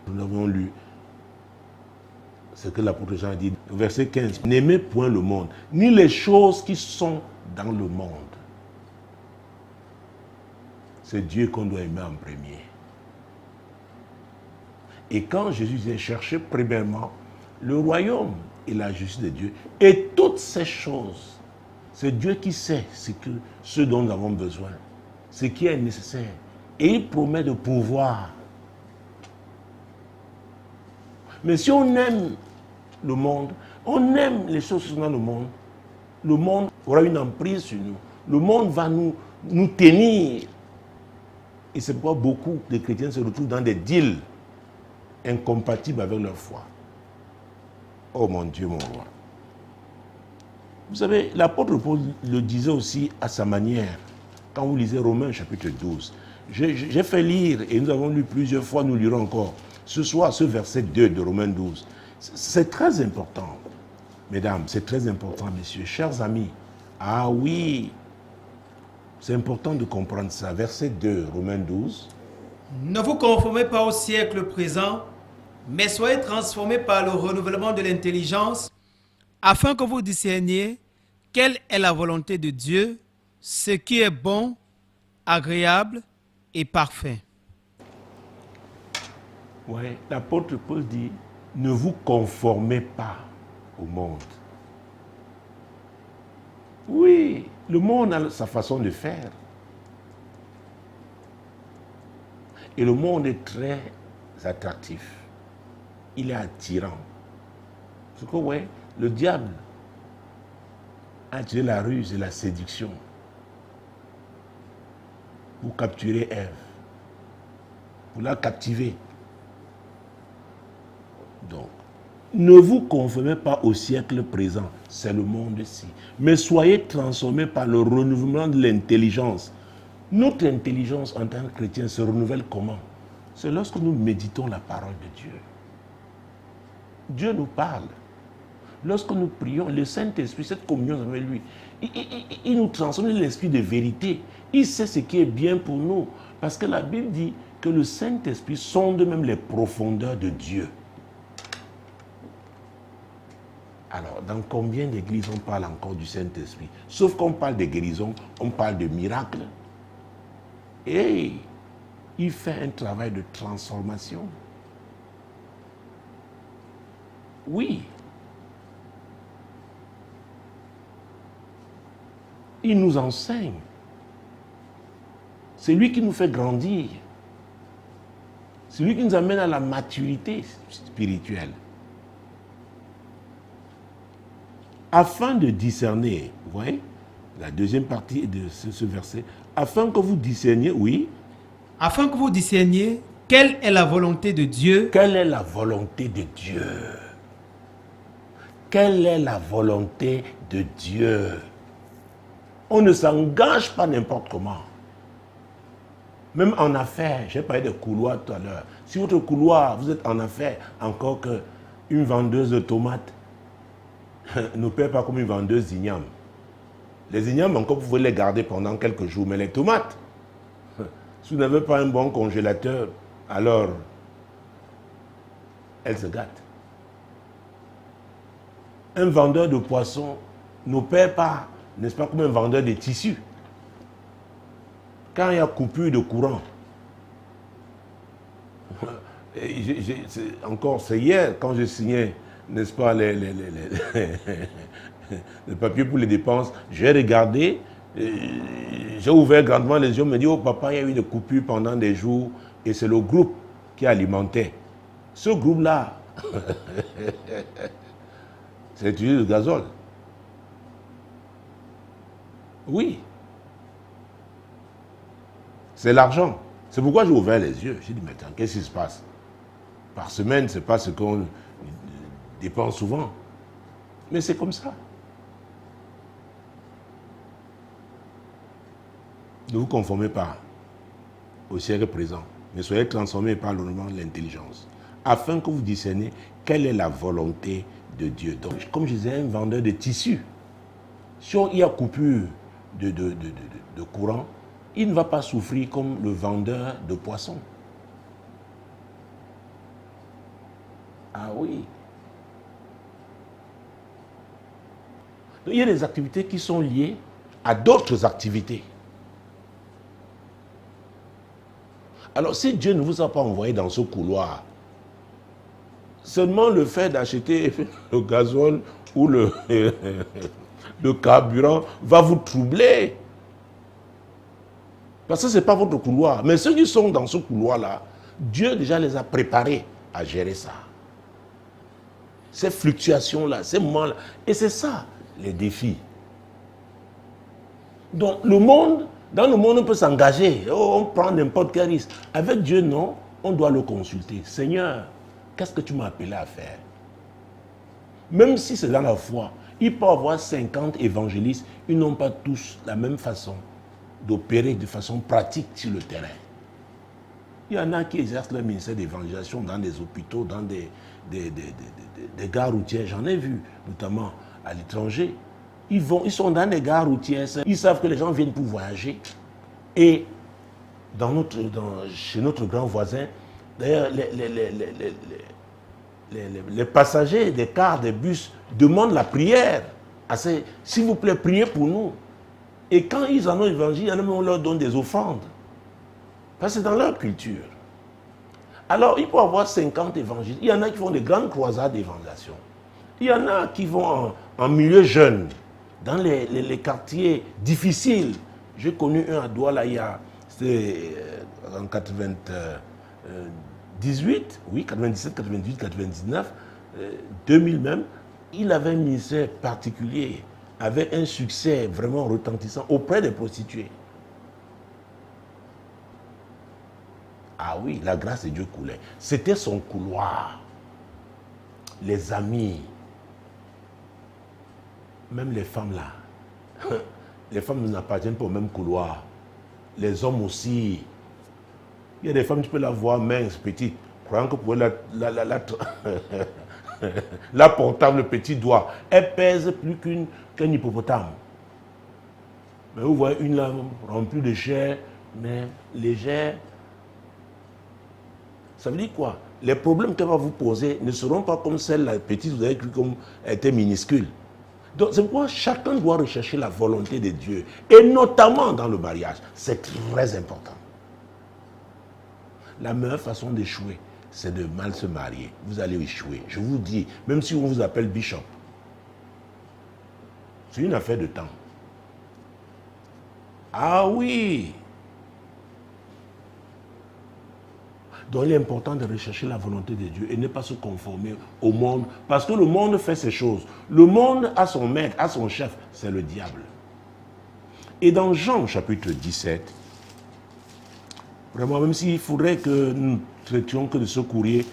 Nous avons lu ce que l'apôtre Jean a dit, verset 15. N'aimez point le monde, ni les choses qui sont dans le monde. C'est Dieu qu'on doit aimer en premier. Et quand Jésus disait chercher premièrement le royaume et la justice de Dieu, et toutes ces choses, c'est Dieu qui sait ce dont nous avons besoin, ce qui est nécessaire. Et il promet de pouvoir. Mais si on aime le monde, on aime les choses qui sont dans le monde aura une emprise sur nous. Le monde va nous tenir. Et c'est pourquoi beaucoup de chrétiens se retrouvent dans des deals incompatibles avec leur foi. Oh mon Dieu, mon roi. Vous savez, l'apôtre Paul le disait aussi à sa manière, quand vous lisez Romains chapitre 12. J'ai fait lire, et nous avons lu plusieurs fois, nous lirons encore, ce soir, ce verset 2 de Romains 12. C'est très important, mesdames, c'est très important, messieurs, chers amis. Ah oui, c'est important de comprendre ça. Verset 2, Romains 12. Ne vous conformez pas au siècle présent, mais soyez transformés par le renouvellement de l'intelligence, afin que vous discerniez quelle est la volonté de Dieu, ce qui est bon, agréable et parfait. Oui, l'apôtre Paul dit, ne vous conformez pas au monde. Oui, le monde a sa façon de faire. Et le monde est très attractif. Il est attirant. Parce que, ouais, le diable a tiré la ruse et la séduction pour capturer Ève, pour la captiver. Donc, ne vous conformez pas au siècle présent, c'est le monde-ci, mais soyez transformés par le renouvellement de l'intelligence. Notre intelligence en tant que chrétien se renouvelle comment? C'est lorsque nous méditons la parole de Dieu. Dieu nous parle. Lorsque nous prions, le Saint-Esprit, cette communion avec lui, il nous transforme l'esprit de vérité. Il sait ce qui est bien pour nous. Parce que la Bible dit que le Saint-Esprit sonde même les profondeurs de Dieu. Alors, dans combien d'églises on parle encore du Saint-Esprit? Sauf qu'on parle de guérison, on parle de miracles. Et il fait un travail de transformation. Oui. Il nous enseigne. C'est lui qui nous fait grandir. C'est lui qui nous amène à la maturité spirituelle. Afin de discerner, vous voyez, la deuxième partie de ce verset, afin que vous discerniez, oui. Afin que vous discerniez quelle est la volonté de Dieu. Quelle est la volonté de Dieu? Quelle est la volonté de Dieu? On ne s'engage pas n'importe comment. Même en affaires, j'ai parlé de couloir tout à l'heure. Si votre couloir, vous êtes en affaires, encore qu'une vendeuse de tomates ne paie pas comme une vendeuse d'ignames. Les ignames, encore, vous pouvez les garder pendant quelques jours, mais les tomates, si vous n'avez pas un bon congélateur, alors elles se gâtent. Un vendeur de poissons ne paie pas, n'est-ce pas, comme un vendeur de tissus. Quand il y a coupure de courant, encore c'est hier quand je signais, n'est-ce pas, les papiers pour les dépenses, j'ai regardé, j'ai ouvert grandement les yeux, me dit, oh papa, il y a eu des coupures pendant des jours, et c'est le groupe qui alimentait. Ce groupe-là, c'est utilisé le gazole. Oui. C'est l'argent. C'est pourquoi j'ai ouvert les yeux. J'ai dit, mais attends, qu'est-ce qui se passe? Par semaine, ce n'est pas ce qu'on dépense souvent. Mais c'est comme ça. Ne vous conformez pas au siècle présent, mais soyez transformés par le renouvellement de l'intelligence, afin que vous discerniez quelle est la volonté de Dieu. Donc, comme je disais, un vendeur de tissus, si il y a coupure de courant, il ne va pas souffrir comme le vendeur de poissons. Ah oui. Donc, il y a des activités qui sont liées à d'autres activités. Alors, si Dieu ne vous a pas envoyé dans ce couloir, seulement le fait d'acheter le gazole ou le carburant va vous troubler. Parce que ce n'est pas votre couloir. Mais ceux qui sont dans ce couloir-là, Dieu déjà les a préparés à gérer ça. Ces fluctuations-là, ces moments-là. Et c'est ça, les défis. Donc, dans le monde, on peut s'engager. On prend n'importe quel risque. Avec Dieu, non. On doit le consulter. Seigneur, qu'est-ce que tu m'as appelé à faire? Même si c'est dans la foi, il peut y avoir 50 évangélistes. Ils n'ont pas tous la même façon d'opérer de façon pratique sur le terrain. Il y en a qui exercent leur ministère d'évangélisation dans des hôpitaux, dans des gares routières. J'en ai vu, notamment à l'étranger. Ils sont dans des gares routières. Ils savent que les gens viennent pour voyager. Et chez notre grand voisin, d'ailleurs, les passagers des cars, des bus demandent la prière. S'il vous plaît, priez pour nous. Et quand ils en ont évangile, on leur donne des offrandes. Parce que c'est dans leur culture. Alors, il peut y avoir 50 évangiles. Il y en a qui font des grandes croisades d'évangélisation. Il y en a qui vont en milieu jeune, dans les quartiers difficiles. J'ai connu un à Douala, c'était en 98, oui, 97, 98, 99, 2000 même. Il avait un ministère particulier, avait un succès vraiment retentissant auprès des prostituées. Ah oui, la grâce de Dieu coulait. C'était son couloir. Les amis, même les femmes là, les femmes n'appartiennent pas au même couloir. Les hommes aussi. Il y a des femmes, tu peux la voir mince, petite, croyant que pour la portable, le petit doigt, elle pèse plus qu'un hippopotame. Mais vous voyez une lame remplie de chair, mais légère. Ça veut dire quoi? Les problèmes qu'elle va vous poser ne seront pas comme celle, la petite, vous avez cru comme elle était minuscule. Donc c'est pourquoi chacun doit rechercher la volonté de Dieu. Et notamment dans le mariage. C'est très important. La meilleure façon d'échouer, c'est de mal se marier. Vous allez échouer. Je vous dis, même si on vous appelle bishop, c'est une affaire de temps. Ah oui! Donc il est important de rechercher la volonté de Dieu et ne pas se conformer au monde. Parce que le monde fait ces choses. Le monde a son maître, a son chef, c'est le diable. Et dans Jean chapitre 17, vraiment, même s'il faudrait que nous traitions que de ce courrier,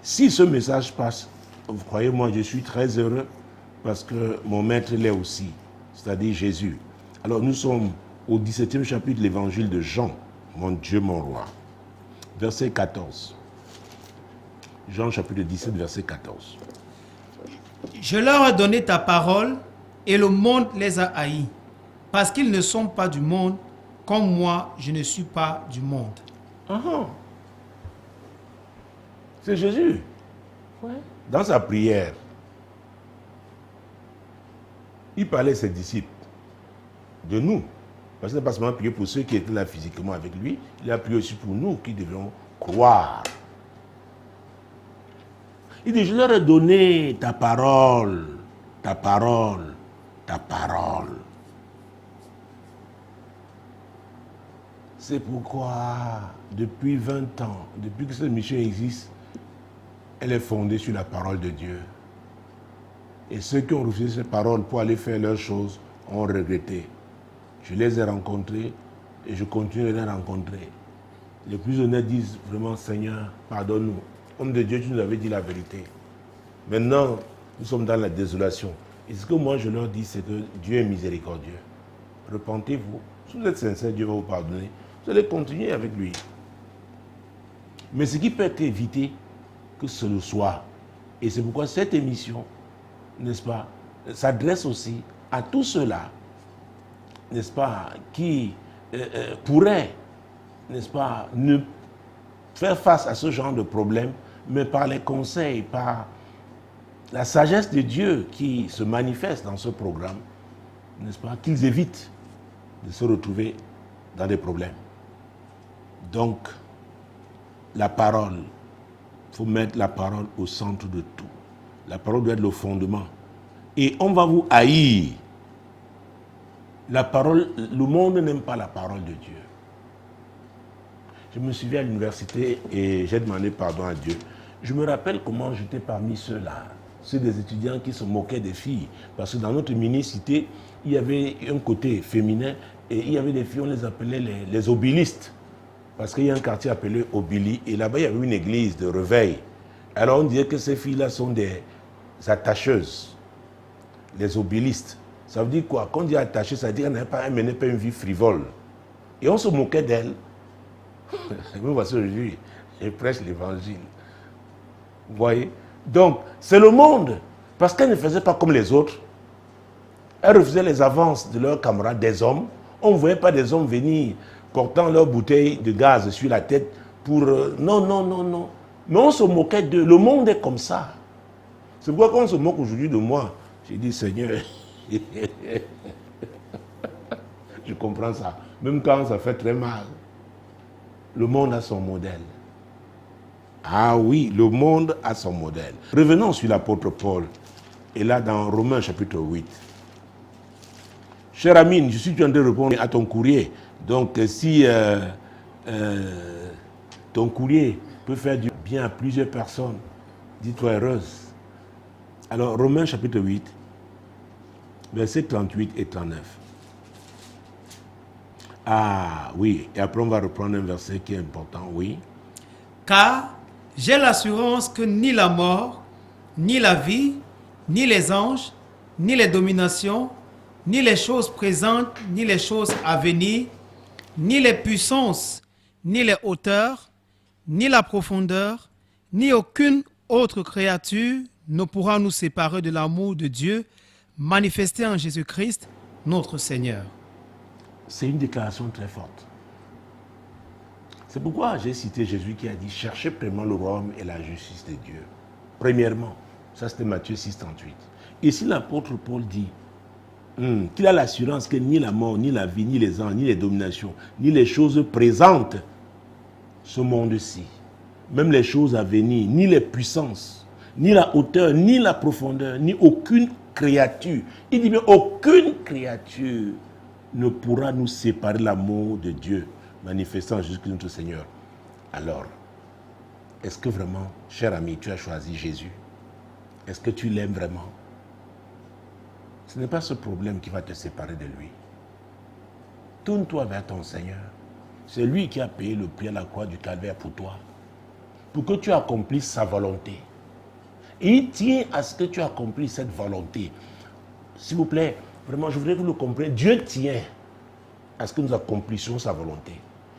si ce message passe, vous croyez-moi, je suis très heureux parce que mon maître l'est aussi, c'est-à-dire Jésus. Alors nous sommes au 17e chapitre de l'évangile de Jean, mon Dieu, mon roi. Verset 14. Jean chapitre 17, verset 14. Je leur ai donné ta parole et le monde les a haïs, parce qu'ils ne sont pas du monde, comme moi, je ne suis pas du monde. C'est Jésus. Ouais. Dans sa prière, il parlait à ses disciples, de nous. Parce qu'il n'a pas seulement prié pour ceux qui étaient là physiquement avec lui, il a prié aussi pour nous qui devions croire. Il dit, je leur ai donné ta parole, ta parole, ta parole. C'est pourquoi, depuis 20 ans, depuis que cette mission existe, elle est fondée sur la parole de Dieu. Et ceux qui ont refusé cette parole pour aller faire leurs choses ont regretté. Je les ai rencontrés et je continue de les rencontrer. Les plus honnêtes disent vraiment, Seigneur, pardonne-nous. Homme de Dieu, tu nous avais dit la vérité. Maintenant, nous sommes dans la désolation. Et ce que moi je leur dis, c'est que Dieu est miséricordieux. Repentez-vous. Si vous êtes sincère, Dieu va vous pardonner. Vous allez continuer avec lui. Mais ce qui peut être évité, que ce le soit. Et c'est pourquoi cette émission, n'est-ce pas, s'adresse aussi à tous ceux-là, n'est-ce pas, qui pourraient, n'est-ce pas, ne faire face à ce genre de problème, mais par les conseils, par la sagesse de Dieu qui se manifeste dans ce programme, n'est-ce pas, qu'ils évitent de se retrouver dans des problèmes. Donc, la parole, il faut mettre la parole au centre de tout. La parole doit être le fondement. Et on va vous haïr. La parole, le monde n'aime pas la parole de Dieu. Je me souviens à l'université et j'ai demandé pardon à Dieu. Je me rappelle comment j'étais parmi ceux-là, ceux des étudiants qui se moquaient des filles. Parce que dans notre mini-cité, il y avait un côté féminin et il y avait des filles, on les appelait les obilistes. Parce qu'il y a un quartier appelé Obili et là-bas il y avait une église de réveil. Alors on disait que ces filles-là sont des attacheuses, les obilistes. Ça veut dire quoi? Quand on dit attaché, ça veut dire qu'elle ne menait pas une vie frivole. Et on se moquait d'elle. Me voici aujourd'hui, je prêche l'évangile. Vous voyez? Donc, c'est le monde. Parce qu'elle ne faisait pas comme les autres. Elle refusait les avances de leurs camarades, des hommes. On ne voyait pas des hommes venir portant leur bouteille de gaz sur la tête pour... non, non, non, non. Mais on se moquait d'eux. Le monde est comme ça. C'est pourquoi quand on se moque aujourd'hui de moi, j'ai dit, Seigneur, je comprends ça. Même quand ça fait très mal. Le monde a son modèle. Ah oui, le monde a son modèle. Revenons sur l'apôtre Paul. Et là, dans Romains chapitre 8. Cher Amine, je suis en train de répondre à ton courrier. Donc, si ton courrier peut faire du bien à plusieurs personnes, dis-toi heureuse. Alors, Romains chapitre 8, versets 38 et 39. Ah oui, et après on va reprendre un verset qui est important, oui. Car j'ai l'assurance que ni la mort, ni la vie, ni les anges, ni les dominations, ni les choses présentes, ni les choses à venir, ni les puissances, ni les hauteurs, ni la profondeur, ni aucune autre créature ne pourra nous séparer de l'amour de Dieu manifesté en Jésus-Christ, notre Seigneur. C'est une déclaration très forte. C'est pourquoi j'ai cité Jésus qui a dit « Cherchez premièrement le royaume et la justice de Dieu ». Premièrement, ça c'était Matthieu 6, 38. Ici l'apôtre Paul dit qu'il a l'assurance que ni la mort, ni la vie, ni les anges, ni les dominations, ni les choses présentes, ce monde-ci, même les choses à venir, ni les puissances, ni la hauteur, ni la profondeur, ni aucune créature. Il dit bien aucune créature ne pourra nous séparer de l'amour de Dieu manifestant en Jésus-Christ notre Seigneur. Alors, est-ce que vraiment, cher ami, tu as choisi Jésus? Est-ce que tu l'aimes vraiment? Ce n'est pas ce problème qui va te séparer de lui. Tourne-toi vers ton Seigneur. C'est lui qui a payé le prix à la croix du calvaire pour toi. Pour que tu accomplisses sa volonté. Et il tient à ce que tu accomplisses cette volonté. S'il vous plaît, vraiment, je voudrais que vous le compreniez. Dieu tient à ce que nous accomplissions sa volonté.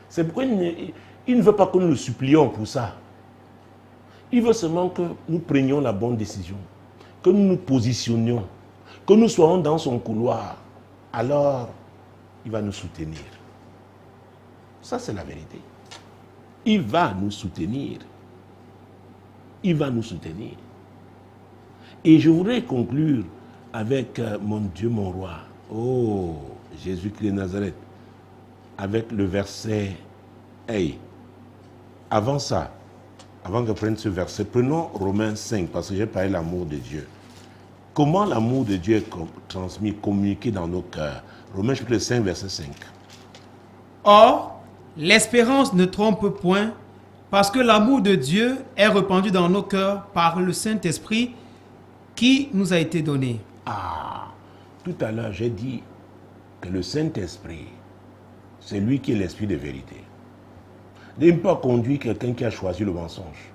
C'est pourquoi il ne veut pas que nous le supplions pour ça. Il veut seulement que nous prenions la bonne décision, que nous nous positionnions, que nous soyons dans son couloir. Alors, il va nous soutenir. Ça, c'est la vérité. Il va nous soutenir. Il va nous soutenir. Et je voudrais conclure avec mon Dieu, mon roi. Oh, Jésus-Christ de Nazareth. Avec le verset. Hey, avant ça, avant que je prenne ce verset, prenons Romains 5, parce que j'ai parlé de l'amour de Dieu. Comment l'amour de Dieu est transmis, communiqué dans nos cœurs? Romains chapitre 5, verset 5. Or, l'espérance ne trompe point, parce que l'amour de Dieu est répandu dans nos cœurs par le Saint-Esprit qui nous a été donné. Ah, tout à l'heure, j'ai dit que le Saint-Esprit, c'est lui qui est l'esprit de vérité. Ne pas conduire quelqu'un qui a choisi le mensonge.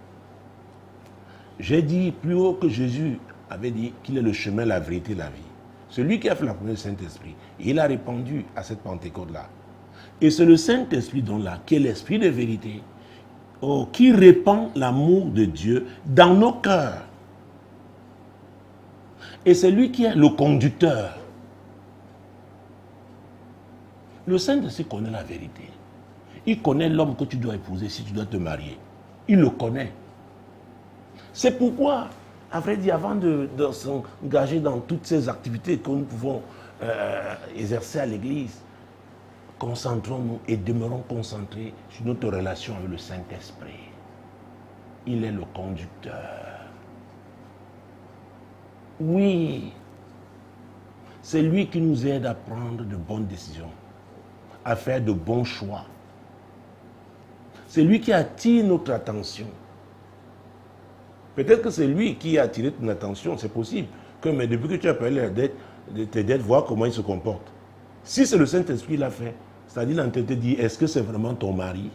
J'ai dit plus haut que Jésus avait dit qu'il est le chemin, la vérité, la vie. Celui qui a fait la promesse du Saint-Esprit, il a répandu à cette Pentecôte-là. Et c'est le Saint-Esprit donc là, qui est l'esprit de vérité, qui répand l'amour de Dieu dans nos cœurs. Et c'est lui qui est le conducteur. Le Saint-Esprit connaît la vérité. Il connaît l'homme que tu dois épouser si tu dois te marier. Il le connaît. C'est pourquoi, à vrai dire, avant de s'engager dans toutes ces activités que nous pouvons exercer à l'Église, concentrons-nous et demeurons concentrés sur notre relation avec le Saint-Esprit. Il est le conducteur. Oui, c'est lui qui nous aide à prendre de bonnes décisions, à faire de bons choix. C'est lui qui attire notre attention. Peut-être que c'est lui qui a attiré ton attention, c'est possible. Mais depuis que tu as parlé de tes dettes, voir comment il se comporte. Si c'est le Saint-Esprit qui l'a fait, c'est-à-dire l'entité te dit, est-ce que c'est vraiment ton mari?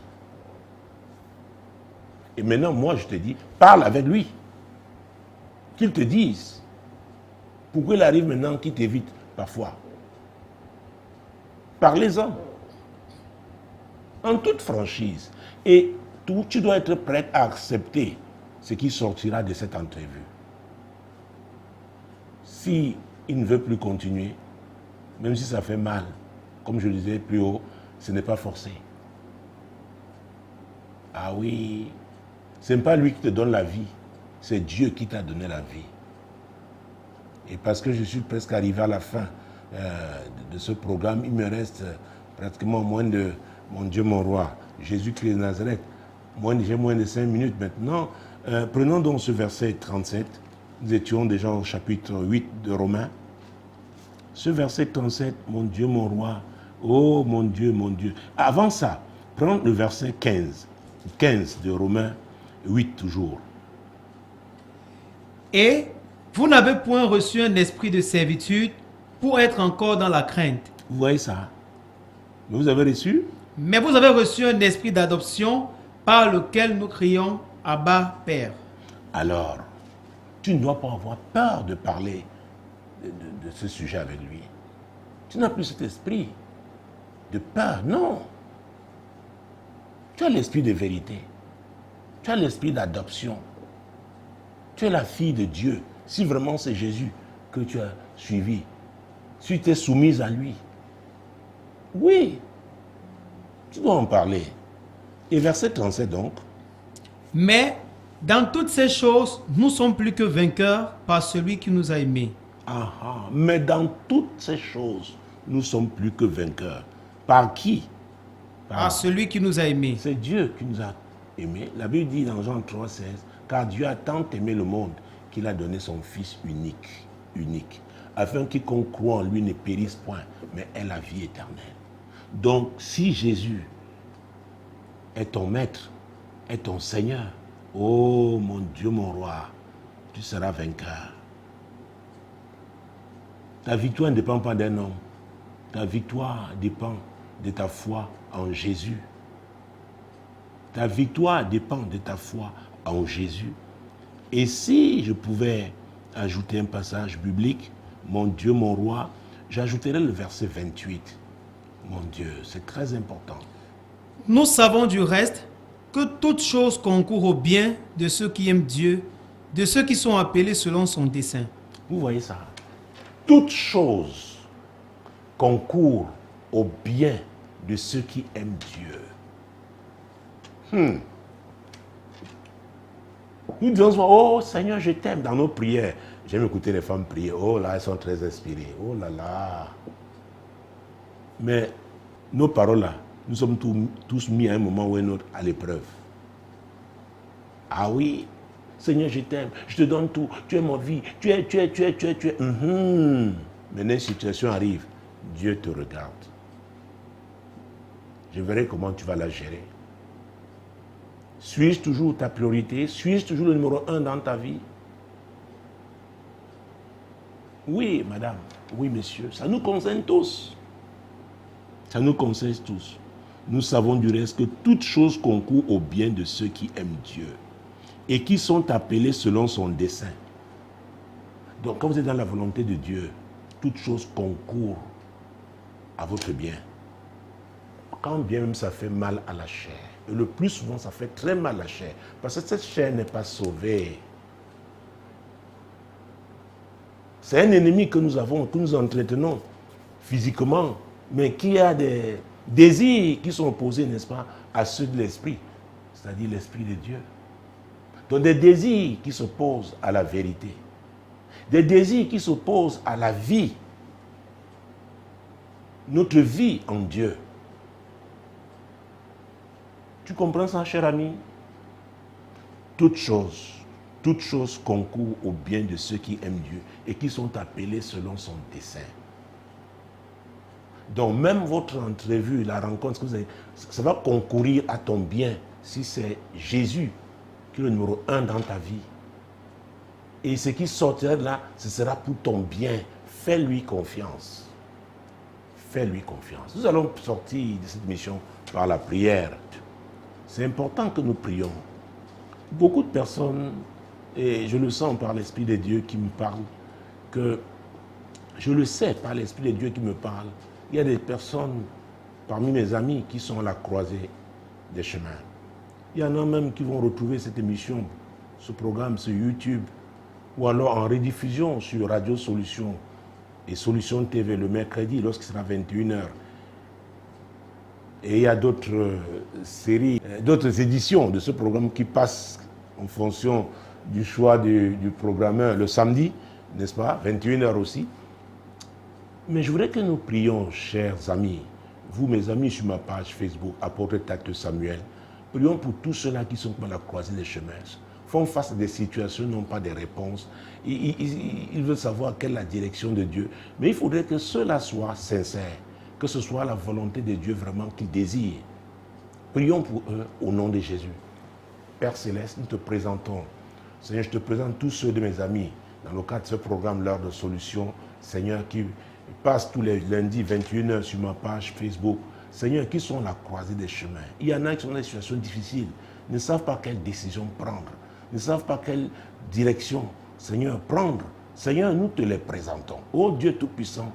Et maintenant, moi, je te dis, parle avec lui. Qu'il te dise. Pourquoi il arrive maintenant qu'il t'évite parfois? Parlez-en. En toute franchise. Et tu dois être prêt à accepter ce qui sortira de cette entrevue. Si il ne veut plus continuer, même si ça fait mal, comme je le disais plus haut, ce n'est pas forcé. Ah oui, ce n'est pas lui qui te donne la vie, c'est Dieu qui t'a donné la vie. Et parce que je suis presque arrivé à la fin de ce programme, il me reste pratiquement moins de, mon Dieu, mon roi, Jésus-Christ de Nazareth. J'ai moins de 5 minutes maintenant. Prenons donc ce verset 37. Nous étions déjà au chapitre 8 de Romains. Ce verset 37, mon Dieu, mon roi, oh mon Dieu, mon Dieu. Avant ça, prends le verset 15. 15 de Romains 8 toujours. Et vous n'avez point reçu un esprit de servitude pour être encore dans la crainte. Vous voyez ça? Vous avez reçu? Mais vous avez reçu un esprit d'adoption par lequel nous crions Abba, Père. Alors, tu ne dois pas avoir peur de parler de ce sujet avec lui. Tu n'as plus cet esprit de peur, non. Tu as l'esprit de vérité. Tu as l'esprit d'adoption. Tu es la fille de Dieu. Si vraiment c'est Jésus que tu as suivi, si tu es soumise à lui, oui, tu dois en parler. Et verset 37 donc. Mais dans toutes ces choses, nous sommes plus que vainqueurs par celui qui nous a aimés. Mais dans toutes ces choses, nous sommes plus que vainqueurs. Par qui? Par celui qui nous a aimés. C'est Dieu qui nous a aimés. La Bible dit dans Jean 3,16, car Dieu a tant aimé le monde qu'il a donné son Fils unique, afin que quiconque croit en lui ne périsse point, mais ait la vie éternelle. Donc, si Jésus est ton maître, est ton Seigneur, oh mon Dieu, mon roi, tu seras vainqueur. Ta victoire ne dépend pas d'un homme. Ta victoire dépend de ta foi en Jésus. Ta victoire dépend de ta foi en Jésus. Et si je pouvais ajouter un passage biblique, mon Dieu, mon roi, j'ajouterais le verset 28. Mon Dieu, c'est très important. Nous savons du reste que toute chose concourt au bien de ceux qui aiment Dieu, de ceux qui sont appelés selon son dessein. Vous voyez ça? Toute chose concourt au bien de ceux qui aiment Dieu. Nous disons souvent, oh Seigneur, je t'aime dans nos prières. J'aime écouter les femmes prier. Oh là, elles sont très inspirées. Oh là là. Mais nos paroles là, nous sommes tous mis à un moment ou à un autre à l'épreuve. Ah oui, Seigneur, je t'aime, je te donne tout, tu es ma vie, tu es. Maintenant, une situation arrive, Dieu te regarde. Je verrai comment tu vas la gérer. Suis-je toujours ta priorité? Suis-je toujours le numéro 1 dans ta vie? Oui, madame, oui, monsieur, ça nous concerne tous. Ça nous concerne tous. Nous savons du reste que toute chose concourt au bien de ceux qui aiment Dieu et qui sont appelés selon son dessein. Donc quand vous êtes dans la volonté de Dieu, toute chose concourt à votre bien. Quand bien même ça fait mal à la chair, et le plus souvent ça fait très mal à la chair, parce que cette chair n'est pas sauvée. C'est un ennemi que nous avons, que nous entretenons physiquement, mais qui a des désirs qui sont opposés, n'est-ce pas, à ceux de l'esprit, c'est-à-dire l'esprit de Dieu. Donc des désirs qui s'opposent à la vérité, des désirs qui s'opposent à la vie, notre vie en Dieu. Tu comprends ça, cher ami? Toute chose concourt au bien de ceux qui aiment Dieu et qui sont appelés selon son dessein. Donc même votre entrevue, la rencontre que vous avez, ça va concourir à ton bien si c'est Jésus qui est le numéro 1 dans ta vie. Et ce qui sortira de là, ce sera pour ton bien. Fais-lui confiance. Fais-lui confiance. Nous allons sortir de cette mission par la prière. C'est important que nous prions. Beaucoup de personnes, et je le sens par l'Esprit de Dieu qui me parle, que je le sais par l'Esprit de Dieu qui me parle, il y a des personnes parmi mes amis qui sont à la croisée des chemins. Il y en a même qui vont retrouver cette émission, ce programme sur YouTube, ou alors en rediffusion sur Radio Solution et Solution TV le mercredi lorsqu'il sera 21h. Et il y a d'autres séries, d'autres éditions de ce programme qui passent en fonction du choix du programmeur le samedi, n'est-ce pas, 21h aussi. Mais je voudrais que nous prions, chers amis, vous mes amis sur ma page Facebook, Apôtre Tacte Samuel, prions pour tous ceux-là qui sont à la croisée des chemins, font face à des situations, n'ont pas de réponse, ils veulent savoir quelle est la direction de Dieu, mais il faudrait que ceux-là soient sincères, que ce soit la volonté de Dieu vraiment qu'ils désirent. Prions pour eux au nom de Jésus. Père Céleste, nous te présentons. Seigneur, je te présente tous ceux de mes amis dans le cadre de ce programme L'heure de solution. Seigneur, qui passent tous les lundis 21h sur ma page Facebook. Seigneur, qui sont à la croisée des chemins. Il y en a qui sont dans des situations difficiles, ne savent pas quelle décision prendre, ne savent pas quelle direction, Seigneur, prendre. Seigneur, nous te les présentons. Ô Dieu Tout-Puissant,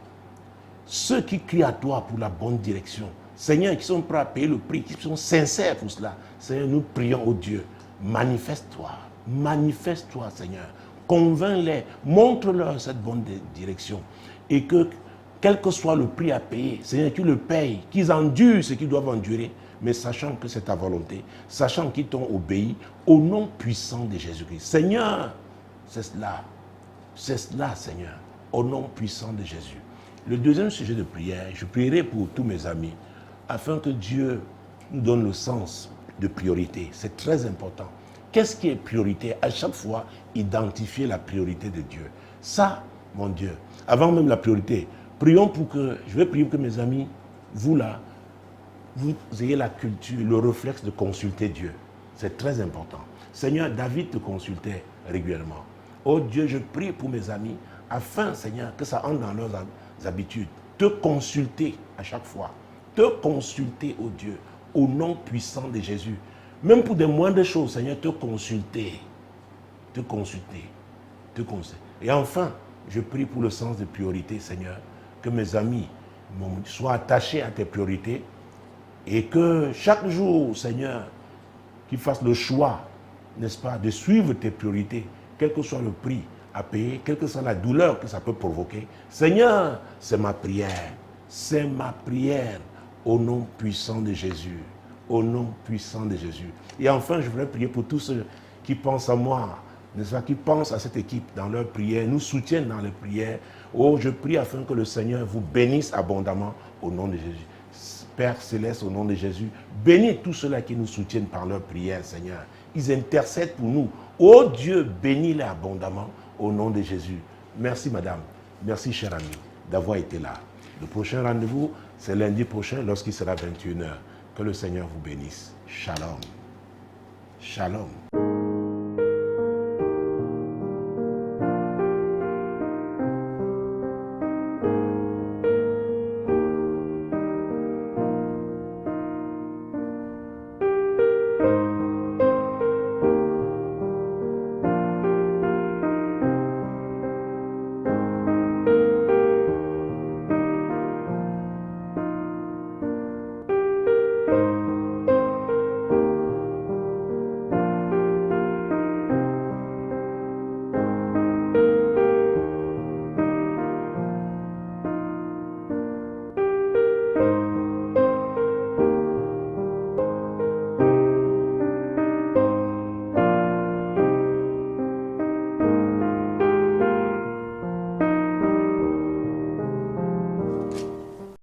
ceux qui crient à toi pour la bonne direction, Seigneur, qui sont prêts à payer le prix, qui sont sincères pour cela, Seigneur, nous prions, ô Dieu, manifeste-toi, Seigneur, convainc-les, montre-leur cette bonne direction, et que, quel que soit le prix à payer, Seigneur, qu'ils le payent, qu'ils endurent ce qu'ils doivent endurer, mais sachant que c'est ta volonté, sachant qu'ils t'ont obéi, au nom puissant de Jésus-Christ. Seigneur, c'est cela, Seigneur, au nom puissant de Jésus. Le deuxième sujet de prière, je prierai pour tous mes amis, afin que Dieu nous donne le sens de priorité. C'est très important. Qu'est-ce qui est priorité? À chaque fois, identifier la priorité de Dieu. Ça, mon Dieu, avant même la priorité, prions pour que, je vais prier pour que mes amis, vous là, vous ayez la culture, le réflexe de consulter Dieu. C'est très important. Seigneur, David te consultait régulièrement. Oh Dieu, je prie pour mes amis, afin, Seigneur, que ça entre dans leurs habitudes. Te consulter à chaque fois. Te consulter, oh Dieu, au nom puissant de Jésus. Même pour des moindres choses, Seigneur, te consulter. Te consulter. Te consulter. Et enfin, je prie pour le sens de priorité, Seigneur, que mes amis soient attachés à tes priorités et que chaque jour, Seigneur, qu'ils fassent le choix, n'est-ce pas, de suivre tes priorités, quel que soit le prix à payer, quelle que soit la douleur que ça peut provoquer. Seigneur, c'est ma prière. C'est ma prière au nom puissant de Jésus. Au nom puissant de Jésus. Et enfin, je voudrais prier pour tous ceux qui pensent à moi, n'est-ce pas, qui pensent à cette équipe dans leurs prières, nous soutiennent dans les prières. Oh, je prie afin que le Seigneur vous bénisse abondamment au nom de Jésus. Père Céleste, au nom de Jésus, bénis tous ceux-là qui nous soutiennent par leurs prières, Seigneur. Ils intercèdent pour nous. Oh Dieu, bénis-les abondamment au nom de Jésus. Merci, madame. Merci, cher ami, d'avoir été là. Le prochain rendez-vous, c'est lundi prochain, lorsqu'il sera 21h. Que le Seigneur vous bénisse. Shalom. Shalom.